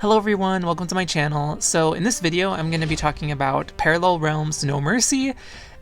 Hello everyone, welcome to my channel. So in this video, I'm going to be talking about Parallel Realms No Mercy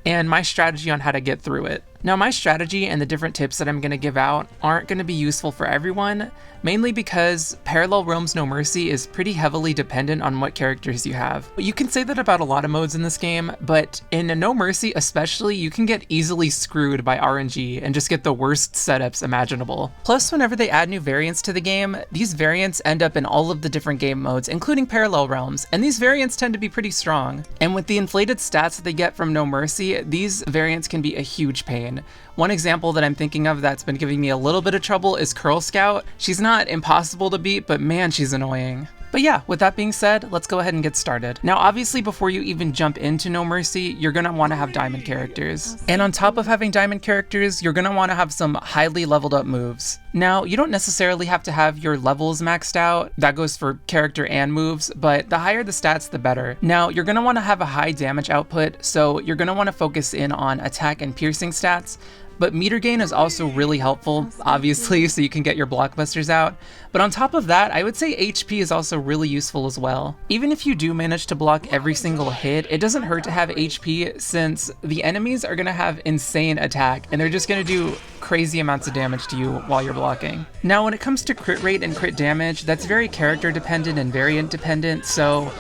and my strategy on how to get through it. Now my strategy and the different tips that I'm going to give out aren't going to be useful for everyone, mainly because Parallel Realms No Mercy is pretty heavily dependent on what characters you have. You can say that about a lot of modes in this game, but in No Mercy especially, you can get easily screwed by RNG and just get the worst setups imaginable. Plus, whenever they add new variants to the game, these variants end up in all of the different game modes, including Parallel Realms, and these variants tend to be pretty strong. And with the inflated stats that they get from No Mercy, these variants can be a huge pain. One example that I'm thinking of that's been giving me a little bit of trouble is Curl Scout. She's not impossible to beat, but man, she's annoying. But yeah, with that being said, let's go ahead and get started. Now obviously before you even jump into No Mercy, you're gonna want to have diamond characters. And on top of having diamond characters, you're gonna want to have some highly leveled up moves. Now, you don't necessarily have to have your levels maxed out, that goes for character and moves, but the higher the stats, the better. Now, you're gonna want to have a high damage output, so you're gonna want to focus in on attack and piercing stats, but meter gain is also really helpful, obviously, so you can get your blockbusters out. But on top of that, I would say HP is also really useful as well. Even if you do manage to block every single hit, it doesn't hurt to have HP since the enemies are going to have insane attack and they're just going to do crazy amounts of damage to you while you're blocking. Now when it comes to crit rate and crit damage, that's very character dependent and variant dependent, so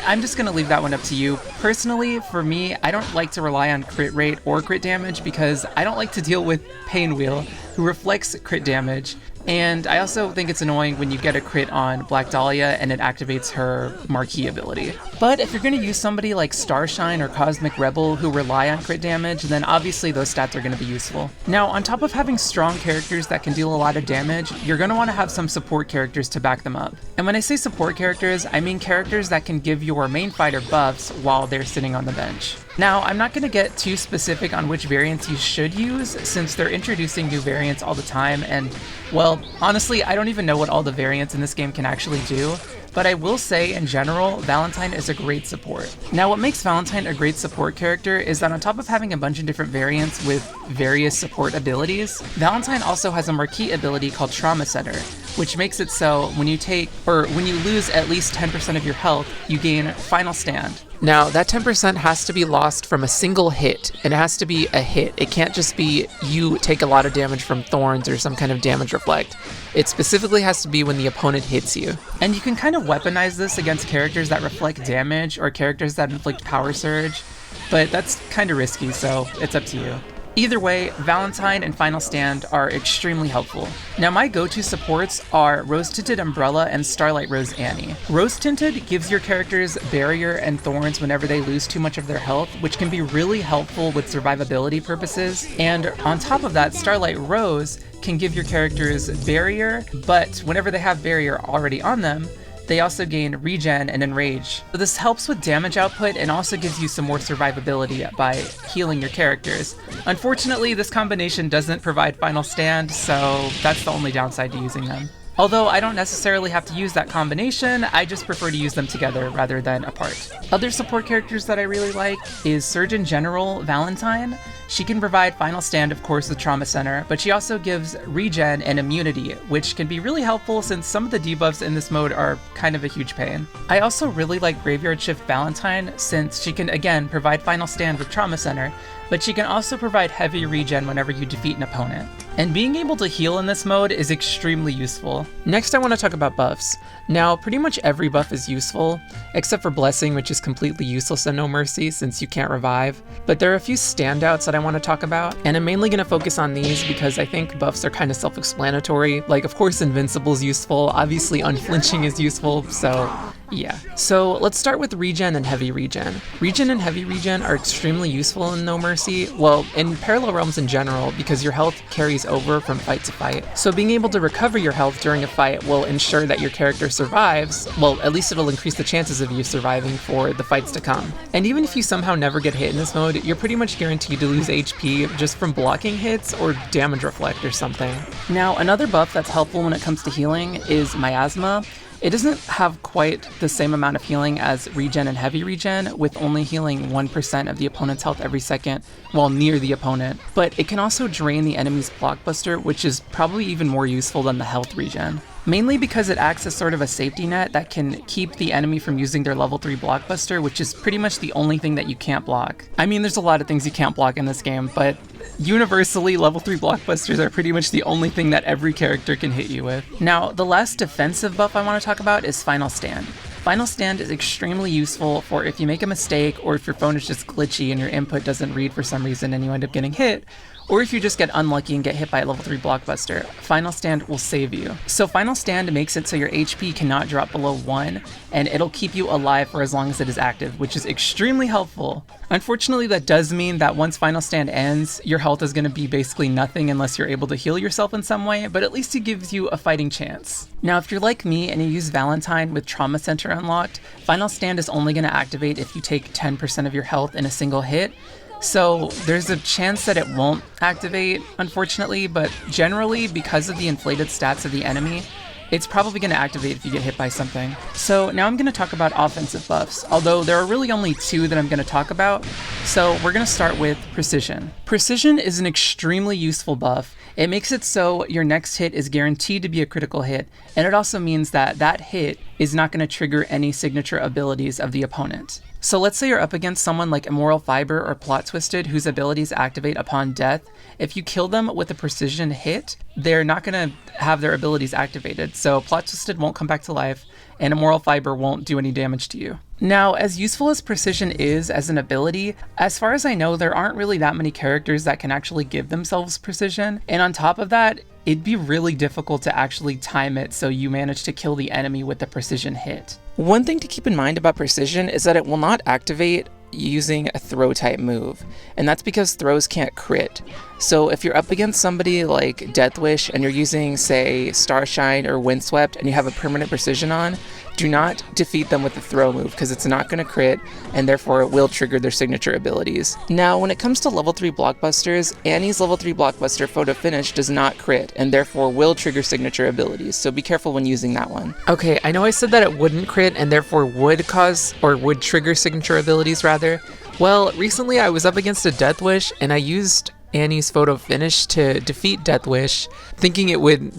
I'm just going to leave that one up to you. Personally, for me, I don't like to rely on crit rate or crit damage because I don't like to deal with Painwheel, who reflects crit damage, and I also think it's annoying when you get a crit on Black Dahlia and it activates her marquee ability. But if you're going to use somebody like Starshine or Cosmic Rebel who rely on crit damage, then obviously those stats are going to be useful. Now, on top of having strong characters that can deal a lot of damage, you're going to want to have some support characters to back them up. And when I say support characters, I mean characters that can give your main fighter buffs while they're sitting on the bench. Now, I'm not going to get too specific on which variants you should use since they're introducing new variants all the time, and well, honestly, I don't even know what all the variants in this game can actually do, but I will say in general, Valentine is a great support. Now what makes Valentine a great support character is that on top of having a bunch of different variants with various support abilities, Valentine also has a marquee ability called Trauma Center, which makes it so when you lose at least 10% of your health, you gain Final Stand. Now, that 10% has to be lost from a single hit, and it has to be a hit. It can't just be you take a lot of damage from thorns or some kind of damage reflect. It specifically has to be when the opponent hits you. And you can kind of weaponize this against characters that reflect damage or characters that inflict power surge, but that's kind of risky, so it's up to you. Either way, Valentine and Final Stand are extremely helpful. Now my go-to supports are Rose Tinted Umbrella and Starlight Rose Annie. Rose Tinted gives your characters Barrier and Thorns whenever they lose too much of their health, which can be really helpful with survivability purposes. And on top of that, Starlight Rose can give your characters Barrier, but whenever they have Barrier already on them, they also gain Regen and Enrage. So this helps with damage output and also gives you some more survivability by healing your characters. Unfortunately, this combination doesn't provide Final Stand, so that's the only downside to using them. Although I don't necessarily have to use that combination, I just prefer to use them together rather than apart. Other support characters that I really like is Surgeon General Valentine. She can provide Final Stand, of course, with Trauma Center, but she also gives Regen and Immunity, which can be really helpful since some of the debuffs in this mode are kind of a huge pain. I also really like Graveyard Shift Valentine since she can, again, provide Final Stand with Trauma Center, but she can also provide heavy regen whenever you defeat an opponent. And being able to heal in this mode is extremely useful. Next I want to talk about buffs. Now pretty much every buff is useful, except for Blessing, which is completely useless in No Mercy since you can't revive. But there are a few standouts that I want to talk about, and I'm mainly going to focus on these because I think buffs are kind of self-explanatory. Like, of course Invincible is useful, obviously Unflinching is useful, so yeah. So let's start with Regen and Heavy Regen. Regen and Heavy Regen are extremely useful in No Mercy, well, in Parallel Realms in general, because your health carries over from fight to fight. So being able to recover your health during a fight will ensure that your character survives, well, at least it'll increase the chances of you surviving for the fights to come. And even if you somehow never get hit in this mode, you're pretty much guaranteed to lose HP just from blocking hits or damage reflect or something. Now, another buff that's helpful when it comes to healing is Miasma. It doesn't have quite the same amount of healing as Regen and Heavy Regen, with only healing 1% of the opponent's health every second while near the opponent, but it can also drain the enemy's blockbuster, which is probably even more useful than the health regen. mainly because it acts as sort of a safety net that can keep the enemy from using their level 3 blockbuster, which is pretty much the only thing that you can't block. I mean, there's a lot of things you can't block in this game, but universally, level 3 blockbusters are pretty much the only thing that every character can hit you with. Now, the last defensive buff I want to talk about is Final Stand. Final Stand is extremely useful for if you make a mistake, or if your phone is just glitchy and your input doesn't read for some reason and you end up getting hit, or if you just get unlucky and get hit by a level 3 blockbuster, Final Stand will save you. So Final Stand makes it so your HP cannot drop below 1, and it'll keep you alive for as long as it is active, which is extremely helpful. Unfortunately, that does mean that once Final Stand ends, your health is going to be basically nothing unless you're able to heal yourself in some way, but at least it gives you a fighting chance. Now, if you're like me and you use Valentine with Trauma Center unlocked, Final Stand is only going to activate if you take 10% of your health in a single hit. So there's a chance that it won't activate, unfortunately, but generally, because of the inflated stats of the enemy, it's probably going to activate if you get hit by something. So now I'm going to talk about offensive buffs, although there are really only 2 that I'm going to talk about. So we're going to start with Precision. Precision is an extremely useful buff. It makes it so your next hit is guaranteed to be a critical hit, and it also means that that hit is not going to trigger any signature abilities of the opponent. So let's say you're up against someone like Immoral Fiber or Plot Twisted, whose abilities activate upon death. If you kill them with a precision hit, they're not going to have their abilities activated. So Plot Twisted won't come back to life, and Immoral Fiber won't do any damage to you. Now, as useful as Precision is as an ability, as far as I know, there aren't really that many characters that can actually give themselves Precision. And on top of that, it'd be really difficult to actually time it so you manage to kill the enemy with a precision hit. One thing to keep in mind about Precision is that it will not activate using a throw type move, and that's because throws can't crit. So if you're up against somebody like Death Wish and you're using, say, Starshine or Windswept and you have a permanent precision on, do not defeat them with a throw move because it's not going to crit, and therefore it will trigger their signature abilities. Now, when it comes to level 3 blockbusters, Annie's level 3 blockbuster Photo Finish does not crit and therefore will trigger signature abilities, so be careful when using that one. Okay, I know I said that it wouldn't crit and therefore would cause, or would trigger signature abilities rather. Well, recently I was up against a Death Wish and I used Annie's Photo Finish to defeat Death Wish, thinking it would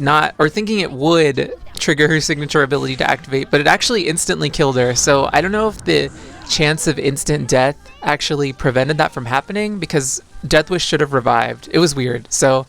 trigger her signature ability to activate, but it actually instantly killed her. So I don't know if the chance of instant death actually prevented that from happening, because Death Wish should have revived. It was weird. So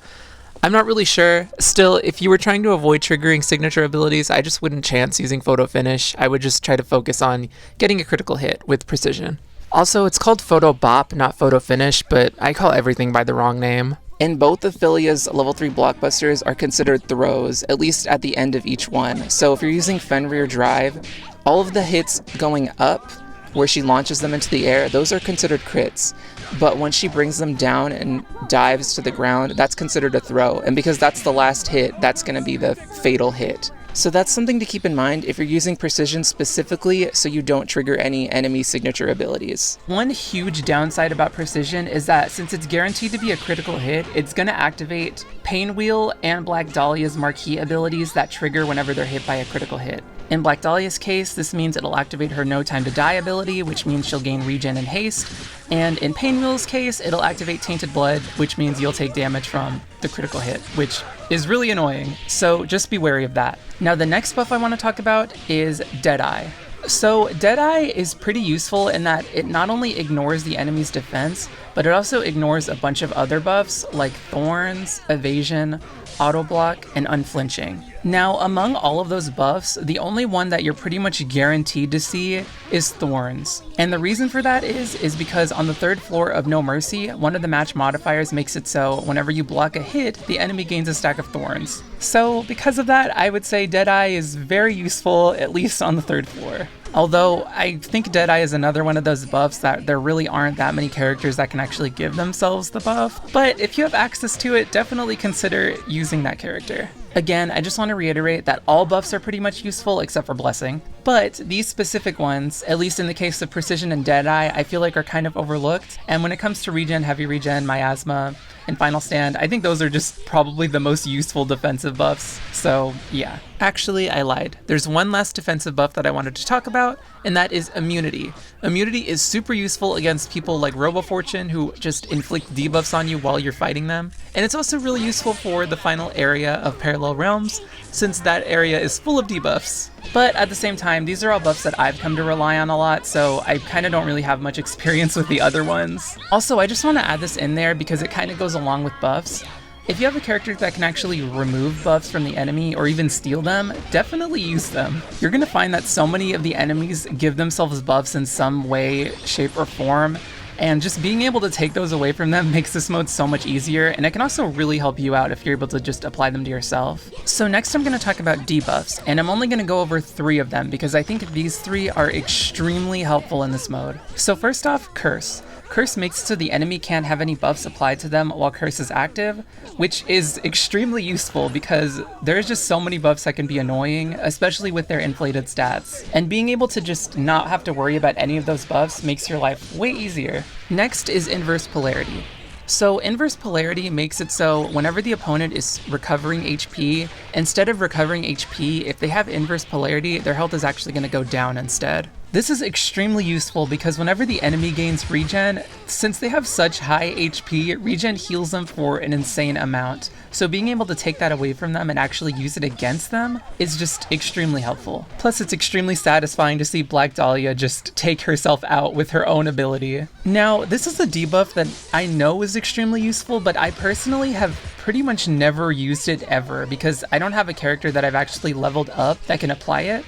I'm not really sure. Still, if you were trying to avoid triggering signature abilities, I just wouldn't chance using Photo Finish. I would just try to focus on getting a critical hit with Precision. Also, it's called Photo Bop, not Photo Finish, but I call everything by the wrong name. And both of Philia's level 3 blockbusters are considered throws, at least at the end of each one. So if you're using Fenrir Drive, all of the hits going up, where she launches them into the air, those are considered crits. But when she brings them down and dives to the ground, that's considered a throw. And because that's the last hit, that's going to be the fatal hit. So that's something to keep in mind if you're using Precision specifically so you don't trigger any enemy signature abilities. One huge downside about Precision is that since it's guaranteed to be a critical hit, it's going to activate Pain Wheel and Black Dahlia's marquee abilities that trigger whenever they're hit by a critical hit. In Black Dahlia's case, this means it'll activate her No Time to Die ability, which means she'll gain regen and haste. And in Painwheel's case, it'll activate Tainted Blood, which means you'll take damage from the critical hit, which is really annoying, so just be wary of that. Now, the next buff I want to talk about is Deadeye. So Deadeye is pretty useful in that it not only ignores the enemy's defense, but it also ignores a bunch of other buffs like Thorns, Evasion, Auto Block, and Unflinching. Now, among all of those buffs, the only one that you're pretty much guaranteed to see is Thorns. And the reason for that is because on the 3rd floor of No Mercy, one of the match modifiers makes it so whenever you block a hit, the enemy gains a stack of Thorns. So because of that, I would say Deadeye is very useful, at least on the 3rd floor. Although I think Deadeye is another one of those buffs that there really aren't that many characters that can actually give themselves the buff, but if you have access to it, definitely consider using that character. Again, I just want to reiterate that all buffs are pretty much useful except for Blessing, but these specific ones, at least in the case of Precision and Deadeye, I feel like are kind of overlooked, and when it comes to regen, heavy regen, miasma, and Final Stand, I think those are just probably the most useful defensive buffs, so yeah. Actually, I lied. There's one last defensive buff that I wanted to talk about, and that is Immunity. Immunity is super useful against people like RoboFortune who just inflict debuffs on you while you're fighting them, and it's also really useful for the final area of Parallel Parallel Realms, since that area is full of debuffs. But at the same time, these are all buffs that I've come to rely on a lot, so I kind of don't really have much experience with the other ones. Also, I just want to add this in there because it kind of goes along with buffs. If you have a character that can actually remove buffs from the enemy or even steal them, definitely use them. You're going to find that so many of the enemies give themselves buffs in some way, shape, or form, and just being able to take those away from them makes this mode so much easier, and it can also really help you out if you're able to just apply them to yourself. So next I'm going to talk about debuffs, and I'm only going to go over 3 of them because I think these 3 are extremely helpful in this mode. So first off, Curse. Curse makes it so the enemy can't have any buffs applied to them while Curse is active, which is extremely useful because there's just so many buffs that can be annoying, especially with their inflated stats. And being able to just not have to worry about any of those buffs makes your life way easier. Next is Inverse Polarity. So Inverse Polarity makes it so whenever the opponent is recovering HP, instead of recovering HP, if they have Inverse Polarity, their health is actually going to go down instead. This is extremely useful because whenever the enemy gains regen, since they have such high HP, regen heals them for an insane amount. So being able to take that away from them and actually use it against them is just extremely helpful. Plus it's extremely satisfying to see Black Dahlia just take herself out with her own ability. Now this is a debuff that I know is extremely useful, but I personally have pretty much never used it ever because I don't have a character that I've actually leveled up that can apply it,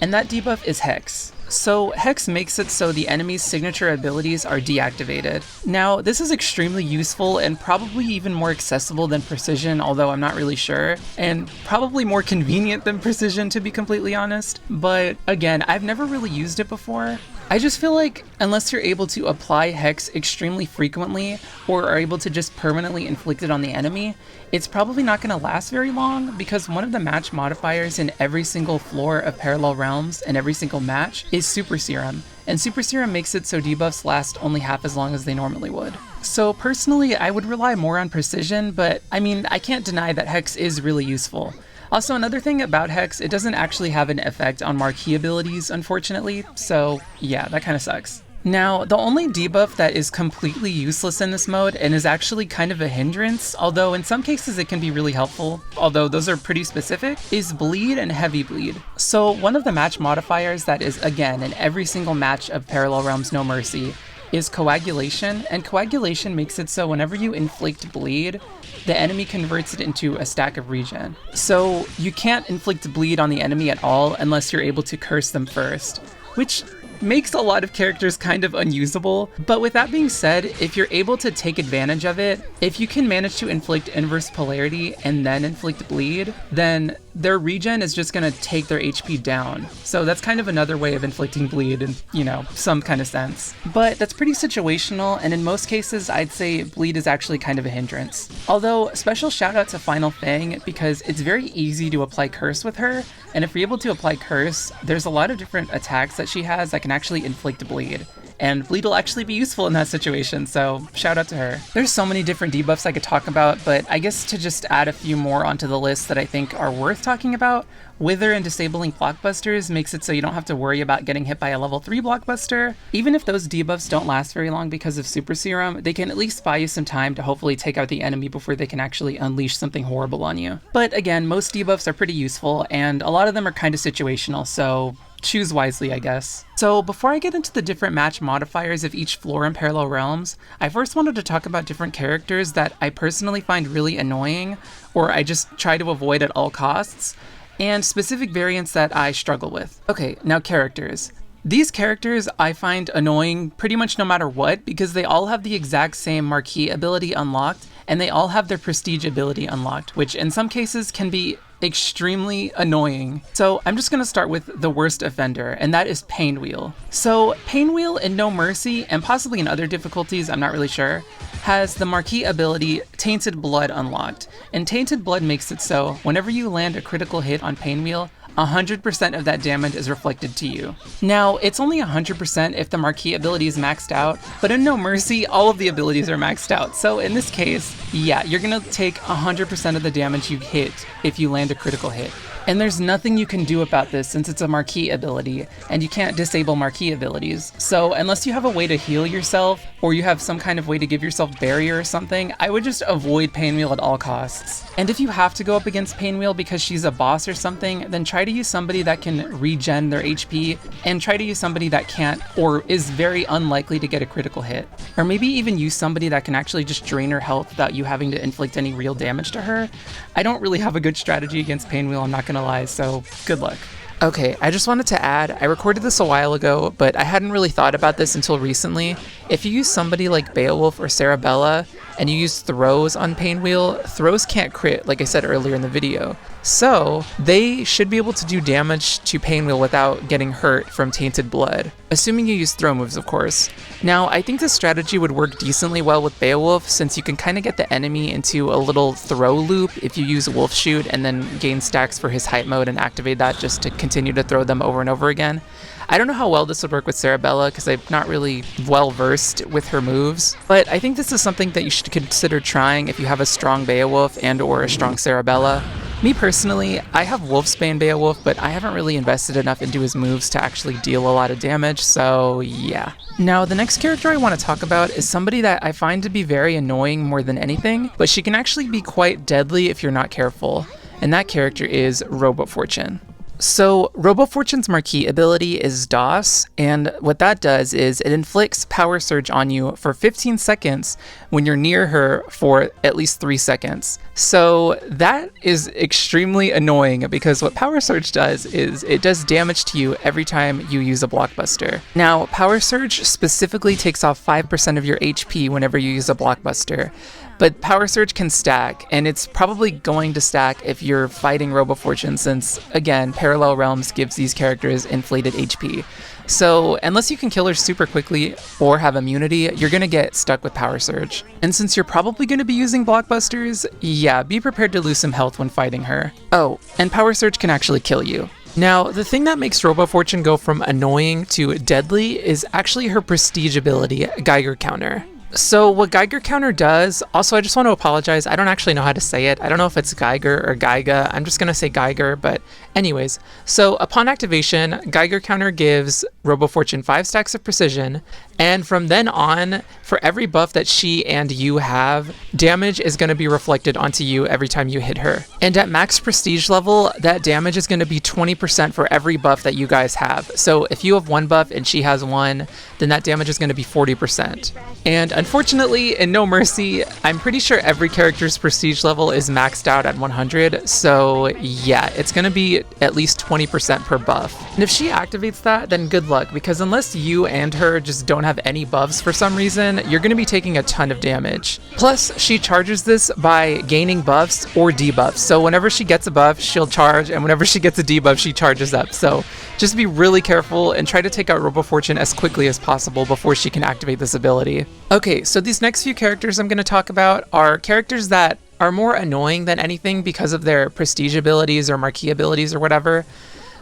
and that debuff is Hex. So Hex makes it so the enemy's signature abilities are deactivated. Now this is extremely useful and probably even more accessible than Precision, although I'm not really sure, and probably more convenient than Precision to be completely honest. But again, I've never really used it before. I just feel like unless you're able to apply Hex extremely frequently or are able to just permanently inflict it on the enemy, it's probably not going to last very long because one of the match modifiers in every single floor of Parallel Realms and every single match is Super Serum, and Super Serum makes it so debuffs last only half as long as they normally would. So personally, I would rely more on Precision, but I mean, I can't deny that Hex is really useful. Also, another thing about Hex, it doesn't actually have an effect on marquee abilities, unfortunately, so yeah, that kind of sucks. Now, the only debuff that is completely useless in this mode, and is actually kind of a hindrance, although in some cases it can be really helpful, although those are pretty specific, is Bleed and Heavy Bleed. So one of the match modifiers that is, again, in every single match of Parallel Realms No Mercy is Coagulation, and Coagulation makes it so whenever you inflict Bleed, the enemy converts it into a stack of regen. So you can't inflict bleed on the enemy at all unless you're able to curse them first, which makes a lot of characters kind of unusable. But with that being said, if you're able to take advantage of it, if you can manage to inflict Inverse Polarity and then inflict bleed, then their regen is just going to take their HP down. So that's kind of another way of inflicting bleed in, you know, some kind of sense. But that's pretty situational, and in most cases I'd say bleed is actually kind of a hindrance. Although, special shout out to Final Fang because it's very easy to apply Curse with her, and if you're able to apply Curse, there's a lot of different attacks that she has that can actually inflict bleed. And bleed will actually be useful in that situation, so shout out to her. There's so many different debuffs I could talk about, but I guess to just add a few more onto the list that I think are worth talking about, Wither and disabling blockbusters makes it so you don't have to worry about getting hit by a level 3 blockbuster. Even if those debuffs don't last very long because of Super Serum, they can at least buy you some time to hopefully take out the enemy before they can actually unleash something horrible on you. But again, most debuffs are pretty useful, and a lot of them are kind of situational, so choose wisely, I guess. So before I get into the different match modifiers of each floor in Parallel Realms, I first wanted to talk about different characters that I personally find really annoying, or I just try to avoid at all costs, and specific variants that I struggle with. Okay, now characters. These characters I find annoying pretty much no matter what because they all have the exact same marquee ability unlocked, and they all have their prestige ability unlocked, which in some cases can be extremely annoying. So I'm just gonna start with the worst offender, and that is Painwheel. So Painwheel in No Mercy, and possibly in other difficulties, I'm not really sure, has the marquee ability Tainted Blood unlocked. And Tainted Blood makes it so whenever you land a critical hit on Painwheel, 100% of that damage is reflected to you. Now, it's only 100% if the marquee ability is maxed out, but in No Mercy, all of the abilities are maxed out. So in this case, yeah, you're gonna take 100% of the damage you hit if you land a critical hit. And there's nothing you can do about this since it's a marquee ability, and you can't disable marquee abilities. So unless you have a way to heal yourself, or you have some kind of way to give yourself barrier or something, I would just avoid Painwheel at all costs. And if you have to go up against Painwheel because she's a boss or something, then try to use somebody that can regen their HP, and try to use somebody that can't or is very unlikely to get a critical hit. Or maybe even use somebody that can actually just drain her health without you having to inflict any real damage to her. I don't really have a good strategy against Painwheel, I'm not gonna lie, so good luck. Okay, I just wanted to add, I recorded this a while ago, but I hadn't really thought about this until recently. If you use somebody like Beowulf or Sarabella, and you use throws on Painwheel, throws can't crit, like I said earlier in the video. So, they should be able to do damage to Painwheel without getting hurt from tainted blood. Assuming you use throw moves, of course. Now, I think this strategy would work decently well with Beowulf, since you can kind of get the enemy into a little throw loop if you use Wolf Shoot and then gain stacks for his hype mode and activate that just to continue to throw them over and over again. I don't know how well this would work with Sarabella because I'm not really well versed with her moves, but I think this is something that you should consider trying if you have a strong Beowulf and or a strong Sarabella. Me personally, I have Wolfsbane Beowulf, but I haven't really invested enough into his moves to actually deal a lot of damage, so yeah. Now, the next character I want to talk about is somebody that I find to be very annoying more than anything, but she can actually be quite deadly if you're not careful, and that character is RoboFortune. So, RoboFortune's marquee ability is DOS, and what that does is it inflicts Power Surge on you for 15 seconds when you're near her for at least 3 seconds. So that is extremely annoying because what Power Surge does is it does damage to you every time you use a blockbuster. Now, Power Surge specifically takes off 5% of your HP whenever you use a blockbuster. But Power Surge can stack, and it's probably going to stack if you're fighting RoboFortune since, again, Parallel Realms gives these characters inflated HP. So, unless you can kill her super quickly or have immunity, you're gonna get stuck with Power Surge. And since you're probably gonna be using blockbusters, yeah, be prepared to lose some health when fighting her. Oh, and Power Surge can actually kill you. Now, the thing that makes RoboFortune go from annoying to deadly is actually her prestige ability, Geiger Counter. So what Geiger Counter does, also I just want to apologize, I don't actually know how to say it. I don't know if it's Geiger or Geiga, I'm just going to say Geiger, but anyways. So upon activation, Geiger Counter gives RoboFortune 5 stacks of precision, and from then on, for every buff that she and you have, damage is going to be reflected onto you every time you hit her. And at max prestige level, that damage is going to be 20% for every buff that you guys have. So if you have one buff and she has one, then that damage is going to be 40%. And unfortunately, in No Mercy, I'm pretty sure every character's prestige level is maxed out at 100, so yeah, it's going to be at least 20% per buff. And if she activates that, then good luck, because unless you and her just don't have any buffs for some reason, you're going to be taking a ton of damage. Plus, she charges this by gaining buffs or debuffs, so whenever she gets a buff, she'll charge, and whenever she gets a debuff, she charges up. So just be really careful and try to take out RoboFortune as quickly as possible before she can activate this ability. Okay, so these next few characters I'm going to talk about are characters that are more annoying than anything because of their prestige abilities or marquee abilities or whatever,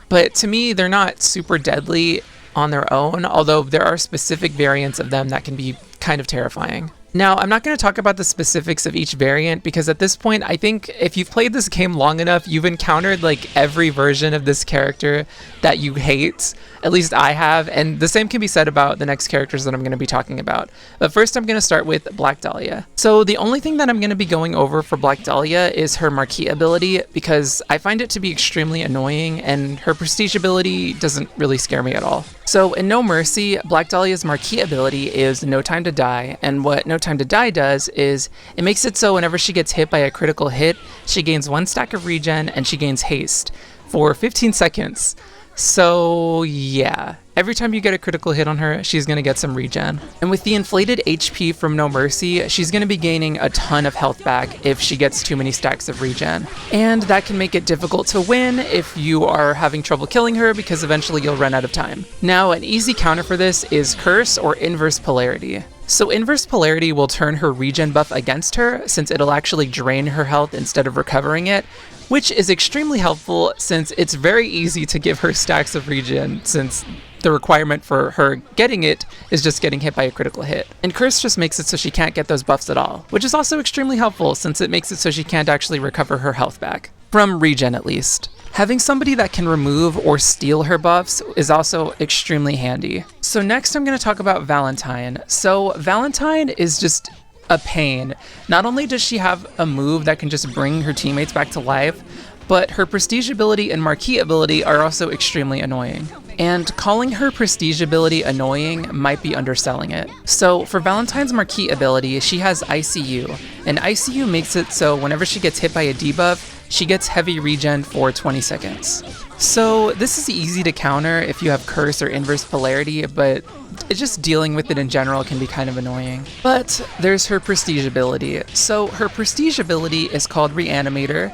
but to me they're not super deadly on their own, although there are specific variants of them that can be kind of terrifying. Now, I'm not going to talk about the specifics of each variant because at this point, I think if you've played this game long enough, you've encountered like every version of this character that you hate. At least I have, and the same can be said about the next characters that I'm going to be talking about. But first, I'm going to start with Black Dahlia. So the only thing that I'm going to be going over for Black Dahlia is her marquee ability because I find it to be extremely annoying, and her prestige ability doesn't really scare me at all. So in No Mercy, Black Dahlia's marquee ability is No Time to Die, and what No Time to Die does is it makes it so whenever she gets hit by a critical hit, she gains 1 stack of regen and she gains haste for 15 seconds. So yeah, every time you get a critical hit on her, she's going to get some regen. And with the inflated HP from No Mercy, she's going to be gaining a ton of health back if she gets too many stacks of regen. And that can make it difficult to win if you are having trouble killing her because eventually you'll run out of time. Now, an easy counter for this is Curse or Inverse Polarity. So Inverse Polarity will turn her regen buff against her since it'll actually drain her health instead of recovering it, which is extremely helpful since it's very easy to give her stacks of regen since the requirement for her getting it is just getting hit by a critical hit. And Curse just makes it so she can't get those buffs at all, which is also extremely helpful since it makes it so she can't actually recover her health back. from regen at least. Having somebody that can remove or steal her buffs is also extremely handy. So next I'm going to talk about Valentine. So Valentine is just a pain. Not only does she have a move that can just bring her teammates back to life, but her prestige ability and marquee ability are also extremely annoying. And calling her prestige ability annoying might be underselling it. So for Valentine's marquee ability, she has ICU, and ICU makes it so whenever she gets hit by a debuff, she gets heavy regen for 20 seconds. So this is easy to counter if you have curse or inverse polarity, but just dealing with it in general can be kind of annoying. But there's her prestige ability. So her prestige ability is called Reanimator,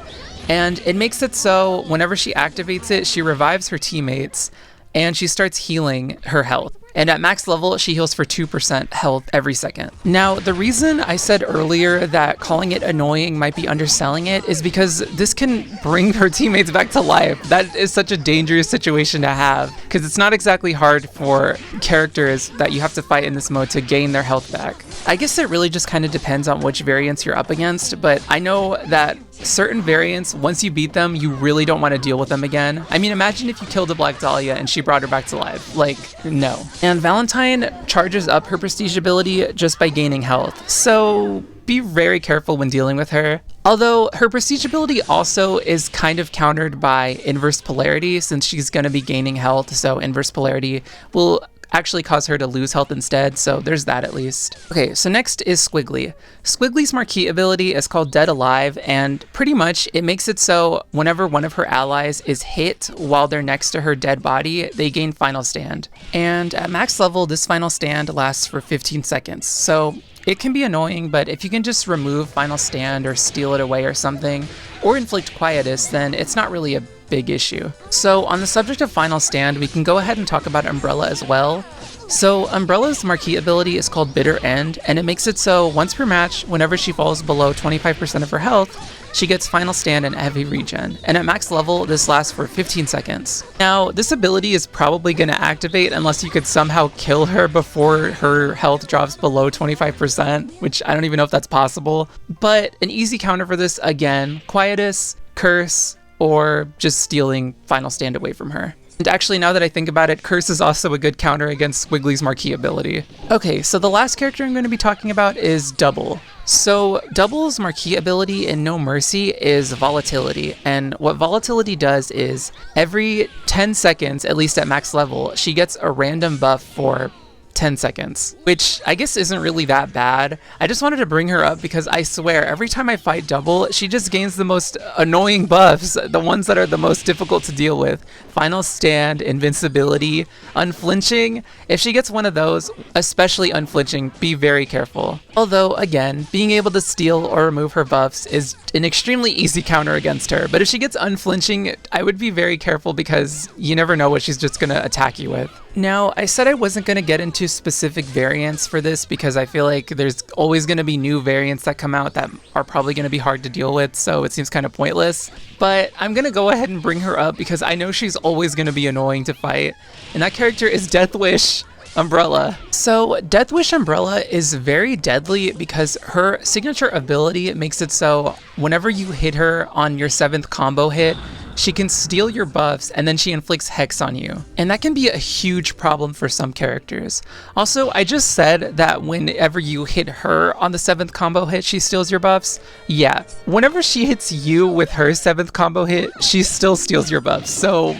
and it makes it so whenever she activates it, she revives her teammates, and she starts healing her health. And at max level, she heals for 2% health every second. Now, the reason I said earlier that calling it annoying might be underselling it is because this can bring her teammates back to life. That is such a dangerous situation to have, because it's not exactly hard for characters that you have to fight in this mode to gain their health back. I guess it really just kind of depends on which variants you're up against, but I know that certain variants, once you beat them, you really don't want to deal with them again. I mean, imagine if you killed a Black Dahlia and she brought her back to life. Like, no. And Valentine charges up her prestige ability just by gaining health, so be very careful when dealing with her. Although her prestige ability also is kind of countered by inverse polarity, since she's going to be gaining health, so inverse polarity will actually cause her to lose health instead, so there's that at least. Okay, so next is Squiggly. Squiggly's marquee ability is called Dead Alive, and pretty much it makes it so whenever one of her allies is hit while they're next to her dead body, they gain Final Stand. And at max level, this Final Stand lasts for 15 seconds, so it can be annoying, but if you can just remove Final Stand or steal it away or something, or inflict Quietus, then it's not really a big issue. So on the subject of Final Stand, we can go ahead and talk about Umbrella as well. So Umbrella's marquee ability is called Bitter End, and it makes it so once per match, whenever she falls below 25% of her health, she gets Final Stand and heavy regen. And at max level, this lasts for 15 seconds. Now, this ability is probably going to activate unless you could somehow kill her before her health drops below 25%, which I don't even know if that's possible. But an easy counter for this, again, Quietus, Curse, or just stealing Final Stand away from her. And actually, now that I think about it, Curse is also a good counter against Squiggly's marquee ability. Okay, so the last character I'm going to be talking about is Double. So Double's marquee ability in No Mercy is Volatility, and what Volatility does is every 10 seconds, at least at max level, she gets a random buff for 10 seconds, which I guess isn't really that bad. I just wanted to bring her up because I swear every time I fight Double, she just gains the most annoying buffs, the ones that are the most difficult to deal with. Final Stand, Invincibility, Unflinching. If she gets one of those, especially Unflinching, be very careful. Although, again, being able to steal or remove her buffs is an extremely easy counter against her, but if she gets Unflinching, I would be very careful because you never know what she's just gonna attack you with. Now, I said I wasn't going to get into specific variants for this because I feel like there's always going to be new variants that come out that are probably going to be hard to deal with, so it seems kind of pointless. But I'm going to go ahead and bring her up because I know she's always going to be annoying to fight, and that character is Deathwish Umbrella. So Deathwish Umbrella is very deadly because her signature ability makes it so whenever you hit her on your 7th combo hit, she can steal your buffs and then she inflicts Hex on you. And that can be a huge problem for some characters. Also, I just said that whenever you hit her on the 7th combo hit, she steals your buffs. Yeah, whenever she hits you with her 7th combo hit, she still steals your buffs. So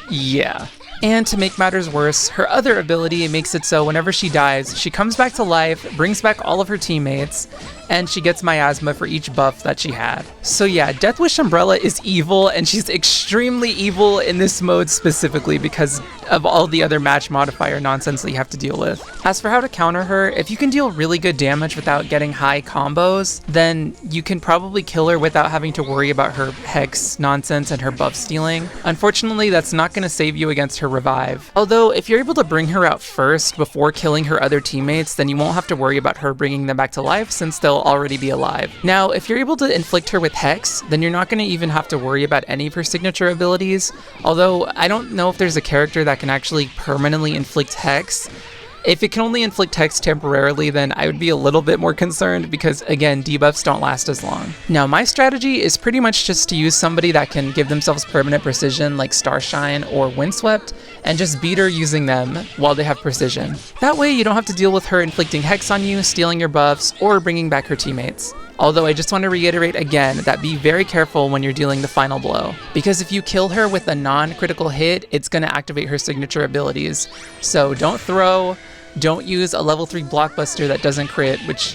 yeah. And to make matters worse, her other ability makes it so whenever she dies, she comes back to life, brings back all of her teammates, and she gets Miasma for each buff that she had. So yeah, Deathwish Umbrella is evil, and she's extremely evil in this mode specifically because of all the other match modifier nonsense that you have to deal with. As for how to counter her, if you can deal really good damage without getting high combos, then you can probably kill her without having to worry about her Hex nonsense and her buff stealing. Unfortunately, that's not going to save you against her revive. Although, if you're able to bring her out first before killing her other teammates, then you won't have to worry about her bringing them back to life since they'll already be alive. Now, if you're able to inflict her with Hex, then you're not going to even have to worry about any of her signature abilities. Although, I don't know if there's a character that can actually permanently inflict Hex. If it can only inflict hex temporarily, then I would be a little bit more concerned because, again, debuffs don't last as long. Now, my strategy is pretty much just to use somebody that can give themselves permanent precision like Starshine or Windswept and just beat her using them while they have precision. That way you don't have to deal with her inflicting hex on you, stealing your buffs, or bringing back her teammates. Although I just want to reiterate again that be very careful when you're dealing the final blow, because if you kill her with a non-critical hit, it's going to activate her signature abilities. So don't throw, don't use a level 3 blockbuster that doesn't crit, which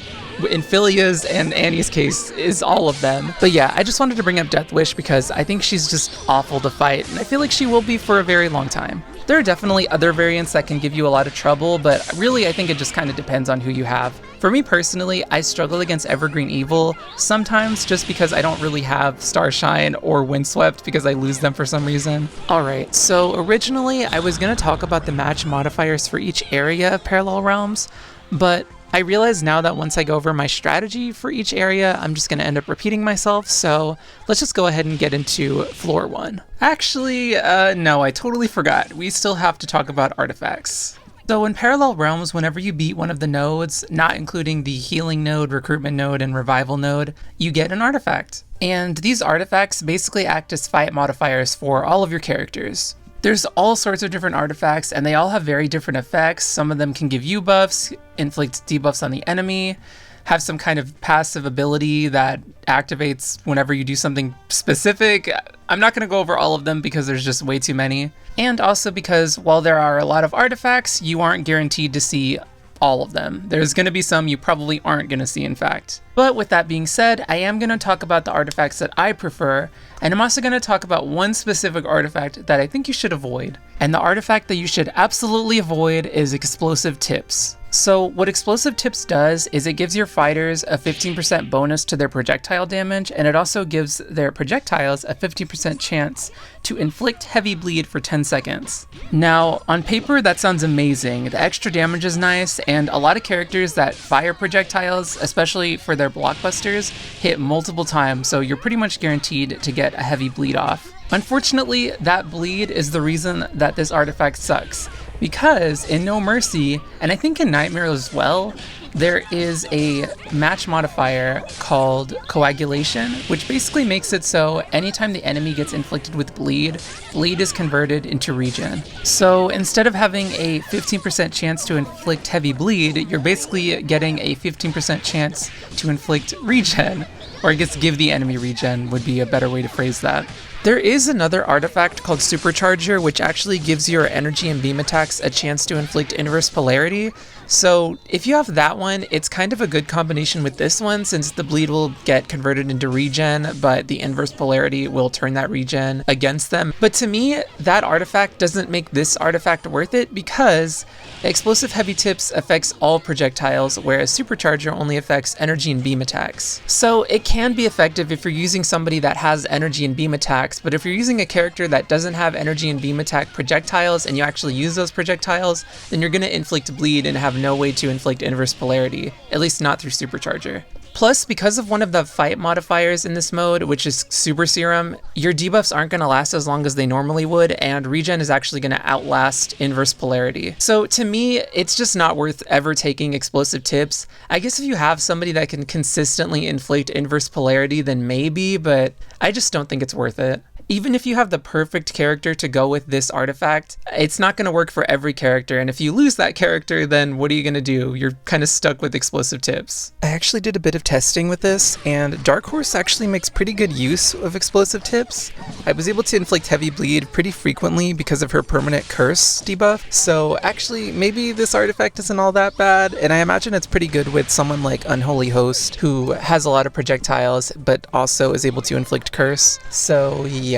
in Philia's and Annie's case is all of them. But yeah, I just wanted to bring up Death Wish because I think she's just awful to fight, and I feel like she will be for a very long time. There are definitely other variants that can give you a lot of trouble, but really I think it just kind of depends on who you have. For me personally, I struggle against Evergreen Evil, sometimes just because I don't really have Starshine or Windswept because I lose them for some reason. Alright, so originally I was going to talk about the match modifiers for each area of Parallel Realms, but I realize now that once I go over my strategy for each area, I'm just going to end up repeating myself, so let's just go ahead and get into floor 1. Actually, no, I totally forgot. We still have to talk about artifacts. So in Parallel Realms, whenever you beat one of the nodes, not including the Healing node, Recruitment node, and Revival node, you get an artifact. And these artifacts basically act as fight modifiers for all of your characters. There's all sorts of different artifacts, and they all have very different effects. Some of them can give you buffs, inflict debuffs on the enemy, have some kind of passive ability that activates whenever you do something specific. I'm not going to go over all of them because there's just way too many. And also because while there are a lot of artifacts, you aren't guaranteed to see all of them. There's going to be some you probably aren't going to see, in fact. But with that being said, I am going to talk about the artifacts that I prefer, and I'm also going to talk about one specific artifact that I think you should avoid. And the artifact that you should absolutely avoid is Explosive Tips. So what Explosive Tips does is it gives your fighters a 15% bonus to their projectile damage, and it also gives their projectiles a 50% chance to inflict heavy bleed for 10 seconds. Now, on paper that sounds amazing. The extra damage is nice, and a lot of characters that fire projectiles, especially for their blockbusters, hit multiple times, so you're pretty much guaranteed to get a heavy bleed off. Unfortunately, that bleed is the reason that this artifact sucks, because in No Mercy, and I think in Nightmare as well, there is a match modifier called Coagulation, which basically makes it so anytime the enemy gets inflicted with bleed, bleed is converted into regen. So instead of having a 15% chance to inflict heavy bleed, you're basically getting a 15% chance to inflict regen, or I guess give the enemy regen would be a better way to phrase that. There is another artifact called Supercharger, which actually gives your energy and beam attacks a chance to inflict inverse polarity. So if you have that one, it's kind of a good combination with this one, since the bleed will get converted into regen, but the inverse polarity will turn that regen against them. But to me, that artifact doesn't make this artifact worth it, because Explosive Heavy Tips affects all projectiles, whereas Supercharger only affects energy and beam attacks. So it can be effective if you're using somebody that has energy and beam attacks, but if you're using a character that doesn't have energy and beam attack projectiles and you actually use those projectiles, then you're going to inflict bleed and have no way to inflict inverse polarity, at least not through Supercharger. Plus, because of one of the fight modifiers in this mode, which is Super Serum, your debuffs aren't going to last as long as they normally would, and regen is actually going to outlast inverse polarity. So to me, it's just not worth ever taking Explosive Tips. I guess if you have somebody that can consistently inflict inverse polarity, then maybe, but I just don't think it's worth it. Even if you have the perfect character to go with this artifact, it's not going to work for every character, and if you lose that character, then what are you going to do? You're kind of stuck with Explosive Tips. I actually did a bit of testing with this, and Dark Horse actually makes pretty good use of Explosive Tips. I was able to inflict heavy bleed pretty frequently because of her permanent curse debuff, so actually maybe this artifact isn't all that bad, and I imagine it's pretty good with someone like Unholy Host, who has a lot of projectiles, but also is able to inflict curse, so yeah.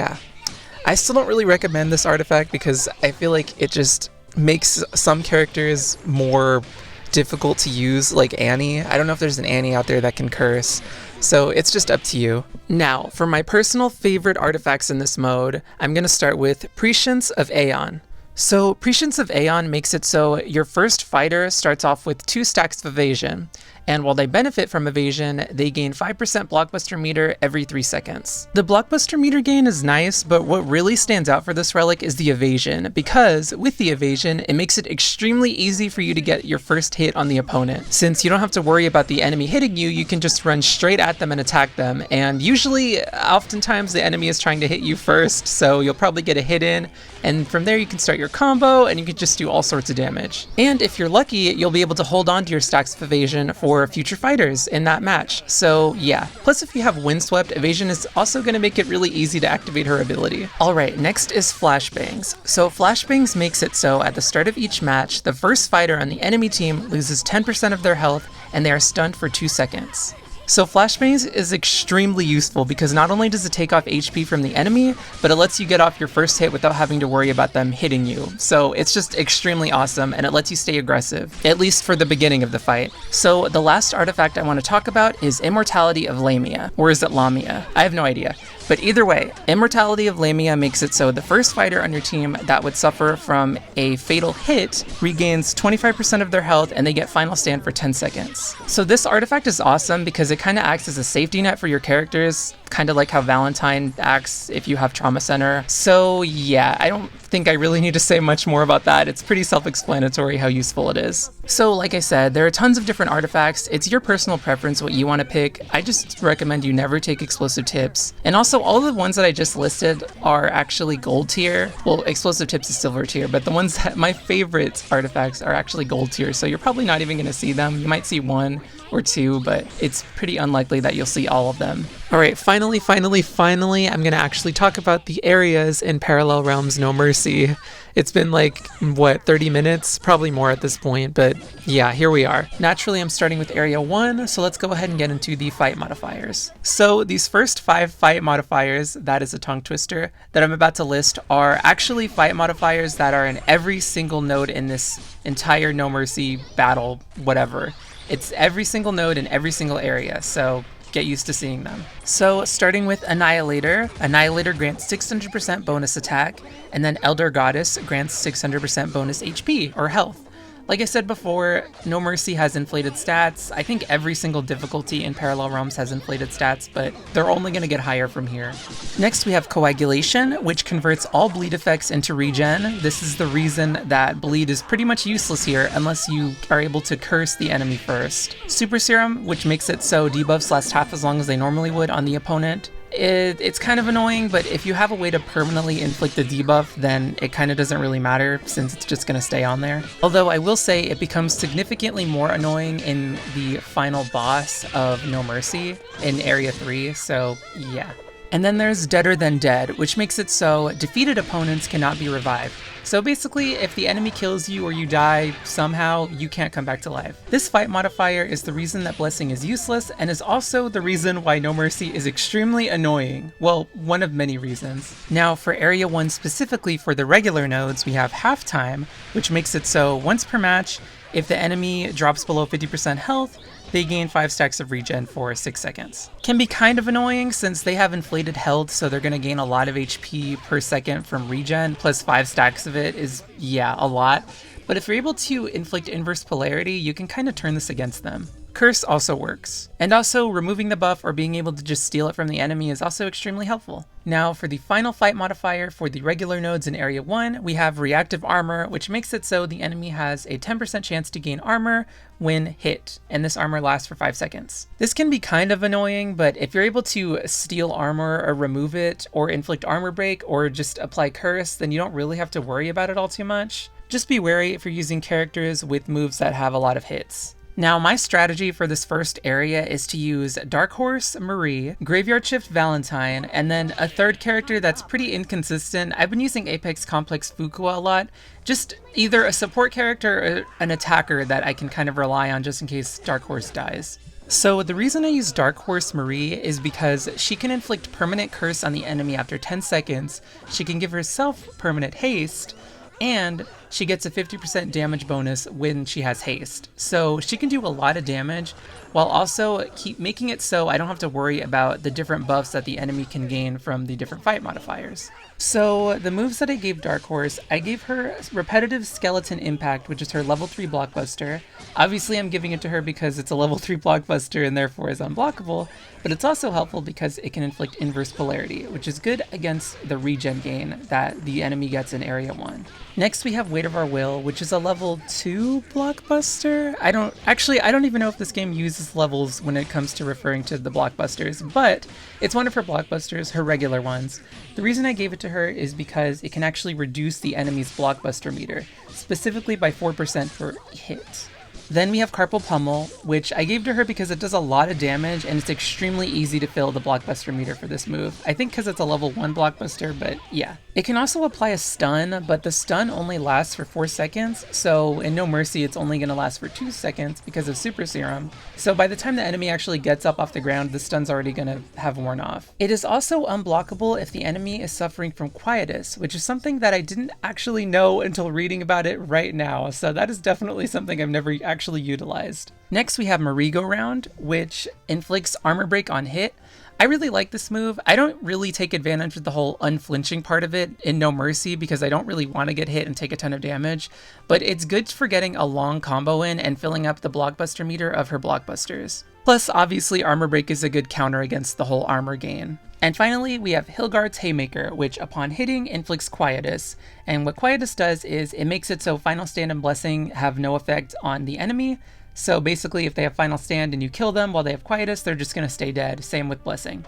I still don't really recommend this artifact because I feel like it just makes some characters more difficult to use, like Annie. I don't know if there's an Annie out there that can curse, so it's just up to you. Now, for my personal favorite artifacts in this mode, I'm going to start with Prescience of Aeon. So Prescience of Aeon makes it so your first fighter starts off with 2 stacks of evasion, And while they benefit from evasion, they gain 5% blockbuster meter every 3 seconds. The blockbuster meter gain is nice, but what really stands out for this relic is the evasion, because with the evasion, it makes it extremely easy for you to get your first hit on the opponent. Since you don't have to worry about the enemy hitting you, you can just run straight at them and attack them, and usually, oftentimes the enemy is trying to hit you first, so you'll probably get a hit in, and from there you can start your combo, and you can just do all sorts of damage. And if you're lucky, you'll be able to hold on to your stacks of evasion for future fighters in that match. So yeah, plus if you have Windswept, evasion is also going to make it really easy to activate her ability. Alright, next is Flashbangs. So Flashbangs makes it so at the start of each match, the first fighter on the enemy team loses 10% of their health and they are stunned for 2 seconds. So Flashbangs is extremely useful because not only does it take off HP from the enemy, but it lets you get off your first hit without having to worry about them hitting you. So it's just extremely awesome, and it lets you stay aggressive, at least for the beginning of the fight. So the last artifact I want to talk about is Immortality of Lamia, or is it Lamia? I have no idea. But either way, Immortality of Lamia makes it so the first fighter on your team that would suffer from a fatal hit regains 25% of their health and they get Final Stand for 10 seconds. So this artifact is awesome because it kind of acts as a safety net for your characters, kind of like how Valentine acts if you have Trauma Center. So yeah, I don't think I really need to say much more about that. It's pretty self-explanatory how useful it is. So like I said, there are tons of different artifacts. It's your personal preference what you want to pick. I just recommend you never take explosive tips. And also all the ones that I just listed are actually gold tier. Well, explosive tips is silver tier, but the ones that my favorite artifacts are actually gold tier. So you're probably not even going to see them. You might see 1 or 2, but it's pretty unlikely that you'll see all of them. Alright, finally, I'm gonna actually talk about the areas in Parallel Realms No Mercy. It's been like, what, 30 minutes? Probably more at this point, but yeah, here we are. Naturally, I'm starting with Area 1, so let's go ahead and get into the fight modifiers. So these first 5 fight modifiers, that is a tongue twister, that I'm about to list are actually fight modifiers that are in every single node in this entire No Mercy battle, whatever. It's every single node in every single area, so get used to seeing them. So starting with Annihilator, Annihilator grants 600% bonus attack, and then Elder Goddess grants 600% bonus HP, or health. Like I said before, No Mercy has inflated stats. I think every single difficulty in Parallel Realms has inflated stats, but they're only going to get higher from here. Next we have Coagulation, which converts all bleed effects into regen. This is the reason that bleed is pretty much useless here unless you are able to curse the enemy first. Super Serum, which makes it so debuffs last half as long as they normally would on the opponent. It's kind of annoying, but if you have a way to permanently inflict the debuff, then it kind of doesn't really matter since it's just going to stay on there. Although I will say it becomes significantly more annoying in the final boss of No Mercy in Area 3, so yeah. And then there's Deader Than Dead, which makes it so defeated opponents cannot be revived. So basically, if the enemy kills you or you die somehow, you can't come back to life. This fight modifier is the reason that Blessing is useless, and is also the reason why No Mercy is extremely annoying. Well, one of many reasons. Now, for Area 1 specifically for the regular nodes, we have Halftime, which makes it so once per match, if the enemy drops below 50% health, they gain 5 stacks of regen for 6 seconds. Can be kind of annoying since they have inflated health, so they're going to gain a lot of HP per second from regen, plus 5 stacks of it is, yeah, a lot. But if you're able to inflict inverse polarity, you can kind of turn this against them. Curse also works. And also, removing the buff or being able to just steal it from the enemy is also extremely helpful. Now, for the final fight modifier for the regular nodes in Area 1, we have Reactive Armor, which makes it so the enemy has a 10% chance to gain armor when hit, and this armor lasts for 5 seconds. This can be kind of annoying, but if you're able to steal armor or remove it, or inflict armor break, or just apply curse, then you don't really have to worry about it all too much. Just be wary if you're using characters with moves that have a lot of hits. Now, my strategy for this first area is to use Dark Horse Marie, Graveyard Shift Valentine, and then a third character that's pretty inconsistent. I've been using Apex Complex Fuqua a lot, just either a support character or an attacker that I can kind of rely on just in case Dark Horse dies. So the reason I use Dark Horse Marie is because she can inflict permanent curse on the enemy after 10 seconds, she can give herself permanent haste, and she gets a 50% damage bonus when she has haste. So she can do a lot of damage while also keep making it so I don't have to worry about the different buffs that the enemy can gain from the different fight modifiers. So the moves that I gave Dark Horse, I gave her Repetitive Skeleton Impact, which is her level 3 blockbuster. Obviously I'm giving it to her because it's a level 3 blockbuster and therefore is unblockable, but it's also helpful because it can inflict inverse polarity, which is good against the regen gain that the enemy gets in Area 1. Next we have Weight of Our Will, which is a level 2 blockbuster. I don't even know if this game uses levels when it comes to referring to the blockbusters, but it's one of her blockbusters, her regular ones. The reason I gave it to her is because it can actually reduce the enemy's blockbuster meter, specifically by 4% per hit. Then we have Carpal Pummel, which I gave to her because it does a lot of damage and it's extremely easy to fill the blockbuster meter for this move. I think because it's a level 1 blockbuster, but yeah. It can also apply a stun, but the stun only lasts for 4 seconds, so in No Mercy it's only going to last for 2 seconds because of Super Serum. So by the time the enemy actually gets up off the ground, the stun's already going to have worn off. It is also unblockable if the enemy is suffering from Quietus, which is something that I didn't actually know until reading about it right now, so that is definitely something I've never actually utilized. Next we have Merry-Go-Round, which inflicts armor break on hit. I really like this move. I don't really take advantage of the whole unflinching part of it in No Mercy because I don't really want to get hit and take a ton of damage, but it's good for getting a long combo in and filling up the blockbuster meter of her blockbusters. Plus, obviously, armor break is a good counter against the whole armor gain. And finally, we have Hilgard's Haymaker, which upon hitting inflicts Quietus. And what Quietus does is it makes it so Final Stand and Blessing have no effect on the enemy. So basically, if they have Final Stand and you kill them while they have Quietus, they're just going to stay dead. Same with Blessing.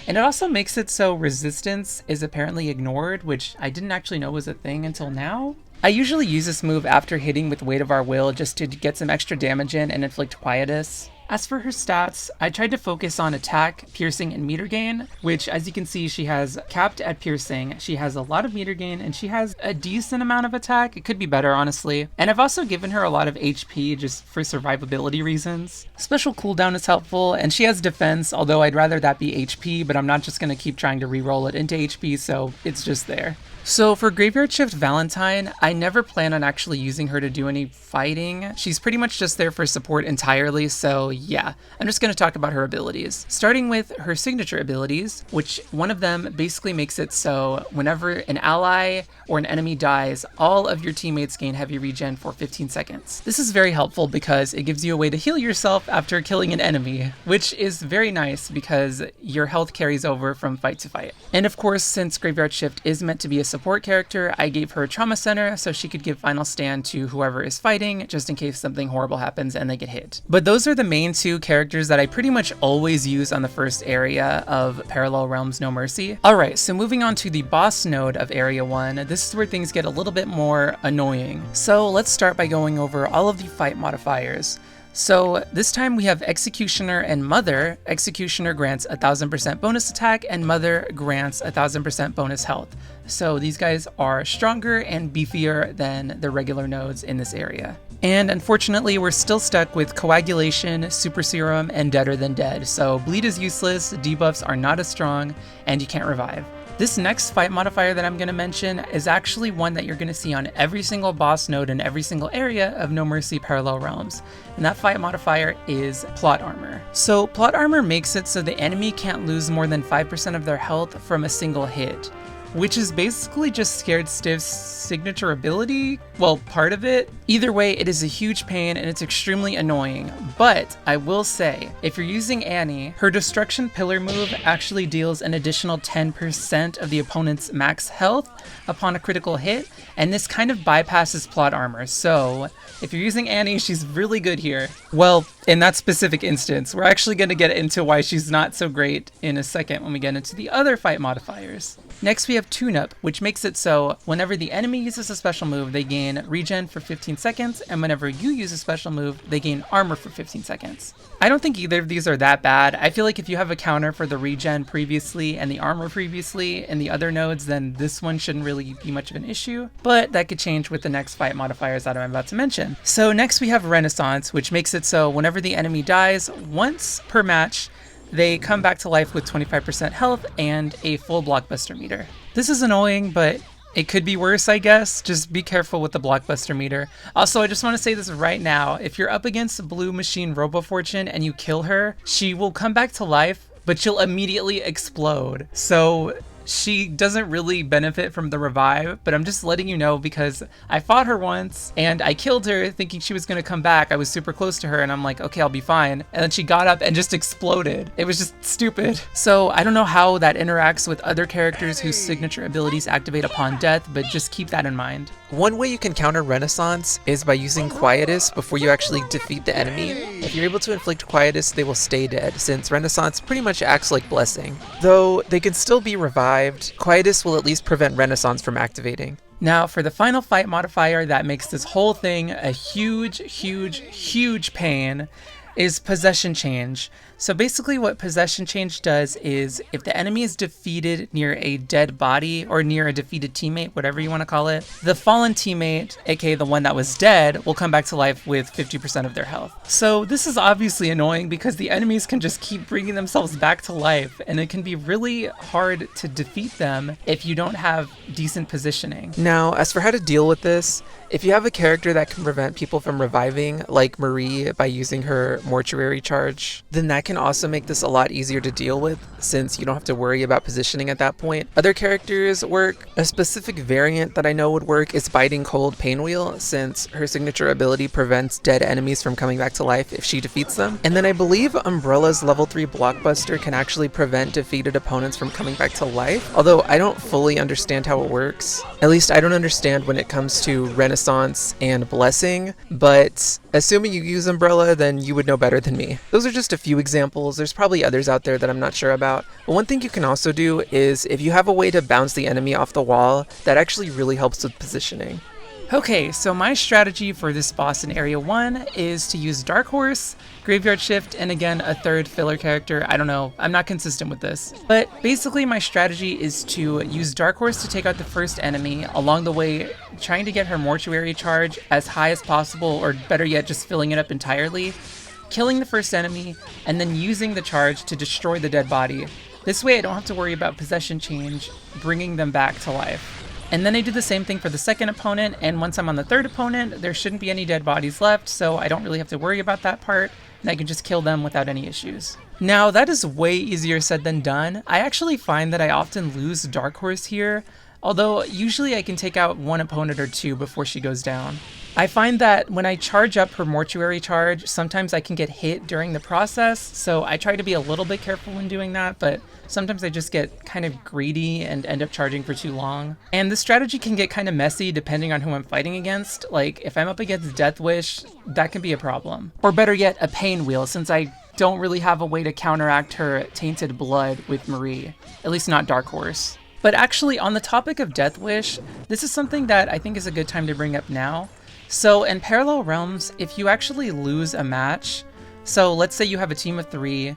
And it also makes it so resistance is apparently ignored, which I didn't actually know was a thing until now. I usually use this move after hitting with Weight of Our Will just to get some extra damage in and inflict Quietus. As for her stats, I tried to focus on attack, piercing, and meter gain, which as you can see she has capped at piercing, she has a lot of meter gain, and she has a decent amount of attack. It could be better, honestly. And I've also given her a lot of HP just for survivability reasons. Special cooldown is helpful, and she has defense, although I'd rather that be HP, but I'm not just going to keep trying to reroll it into HP, so it's just there. So for Graveyard Shift Valentine, I never plan on actually using her to do any fighting. She's pretty much just there for support entirely, so yeah, I'm just going to talk about her abilities. Starting with her signature abilities, which one of them basically makes it so whenever an ally or an enemy dies, all of your teammates gain heavy regen for 15 seconds. This is very helpful because it gives you a way to heal yourself after killing an enemy, which is very nice because your health carries over from fight to fight. And of course, since Graveyard Shift is meant to be a support character, I gave her a Trauma Center so she could give Final Stand to whoever is fighting, just in case something horrible happens and they get hit. But those are the main two characters that I pretty much always use on the first area of Parallel Realms No Mercy. Alright, so moving on to the boss node of Area 1, this is where things get a little bit more annoying. So let's start by going over all of the fight modifiers. So this time we have Executioner and Mother. Executioner grants 1000% bonus attack and Mother grants 1000% bonus health. So these guys are stronger and beefier than the regular nodes in this area. And unfortunately, we're still stuck with Coagulation, Super Serum, and Deader Than Dead. So Bleed is useless, debuffs are not as strong, and you can't revive. This next fight modifier that I'm going to mention is actually one that you're going to see on every single boss node in every single area of No Mercy Parallel Realms, and that fight modifier is Plot Armor. So Plot Armor makes it so the enemy can't lose more than 5% of their health from a single hit, which is basically just Scared Stiff's signature ability, well, part of it. Either way, it is a huge pain and it's extremely annoying, but I will say, if you're using Annie, her Destruction Pillar move actually deals an additional 10% of the opponent's max health upon a critical hit, and this kind of bypasses Plot Armor, so if you're using Annie, she's really good here. Well, in that specific instance, we're actually going to get into why she's not so great in a second when we get into the other fight modifiers. Next we have Tune Up, which makes it so whenever the enemy uses a special move, they gain regen for 15 seconds, and whenever you use a special move, they gain armor for 15 seconds. I don't think either of these are that bad. I feel like if you have a counter for the regen previously and the armor previously in the other nodes, then this one shouldn't really be much of an issue, but that could change with the next fight modifiers that I'm about to mention. So next we have Renaissance, which makes it so whenever the enemy dies once per match, they come back to life with 25% health and a full blockbuster meter. This is annoying, but It could be worse, I guess. Just be careful with the blockbuster meter. Also, I just want to say this right now. If you're up against Blue Machine RoboFortune and you kill her, she will come back to life, but she'll immediately explode. So she doesn't really benefit from the revive, but I'm just letting you know because I fought her once and I killed her thinking she was going to come back. I was super close to her and I'm like, okay, I'll be fine. And then she got up and just exploded. It was just stupid. So I don't know how that interacts with other characters whose signature abilities activate upon death, but just keep that in mind. One way you can counter Renaissance is by using Quietus before you actually defeat the enemy. If you're able to inflict Quietus, they will stay dead, since Renaissance pretty much acts like Blessing. Though they can still be revived, Quietus will at least prevent Renaissance from activating. Now for the final fight modifier that makes this whole thing a huge pain is Possession Change. So basically what Possession Change does is if the enemy is defeated near a dead body or near a defeated teammate, whatever you want to call it, the fallen teammate, aka the one that was dead, will come back to life with 50% of their health. So this is obviously annoying because the enemies can just keep bringing themselves back to life and it can be really hard to defeat them if you don't have decent positioning. Now, as for how to deal with this, if you have a character that can prevent people from reviving, like Marie by using her Mortuary Charge, then that can also make this a lot easier to deal with, since you don't have to worry about positioning at that point. Other characters work. A specific variant that I know would work is Biting Cold Painwheel, since her signature ability prevents dead enemies from coming back to life if she defeats them. And then I believe Umbrella's level 3 Blockbuster can actually prevent defeated opponents from coming back to life, although I don't fully understand how it works. At least I don't understand when it comes to Renaissance and Blessing, but assuming you use Umbrella, then you would know better than me. Those are just a few examples. There's probably others out there that I'm not sure about. But one thing you can also do is if you have a way to bounce the enemy off the wall, that actually really helps with positioning. Okay, so my strategy for this boss in Area 1 is to use Dark Horse, Graveyard Shift, and again, a third filler character. I don't know, I'm not consistent with this. But basically my strategy is to use Dark Horse to take out the first enemy, along the way trying to get her Mortuary Charge as high as possible, or better yet, just filling it up entirely, killing the first enemy, and then using the charge to destroy the dead body. This way I don't have to worry about Possession Change, bringing them back to life. And then I do the same thing for the second opponent, and once I'm on the third opponent, there shouldn't be any dead bodies left, so I don't really have to worry about that part, and I can just kill them without any issues. Now, that is way easier said than done. I actually find that I often lose Dark Horse here, although usually I can take out one opponent or two before she goes down. I find that when I charge up her Mortuary Charge, sometimes I can get hit during the process, so I try to be a little bit careful when doing that, but sometimes I just get kind of greedy and end up charging for too long. And the strategy can get kind of messy depending on who I'm fighting against. Like, if I'm up against Death Wish, that can be a problem. Or better yet, a Pain Wheel, since I don't really have a way to counteract her Tainted Blood with Marie, at least not Dark Horse. But actually, on the topic of Death Wish, this is something that I think is a good time to bring up now. So in Parallel Realms, if you actually lose a match, so let's say you have a team of 3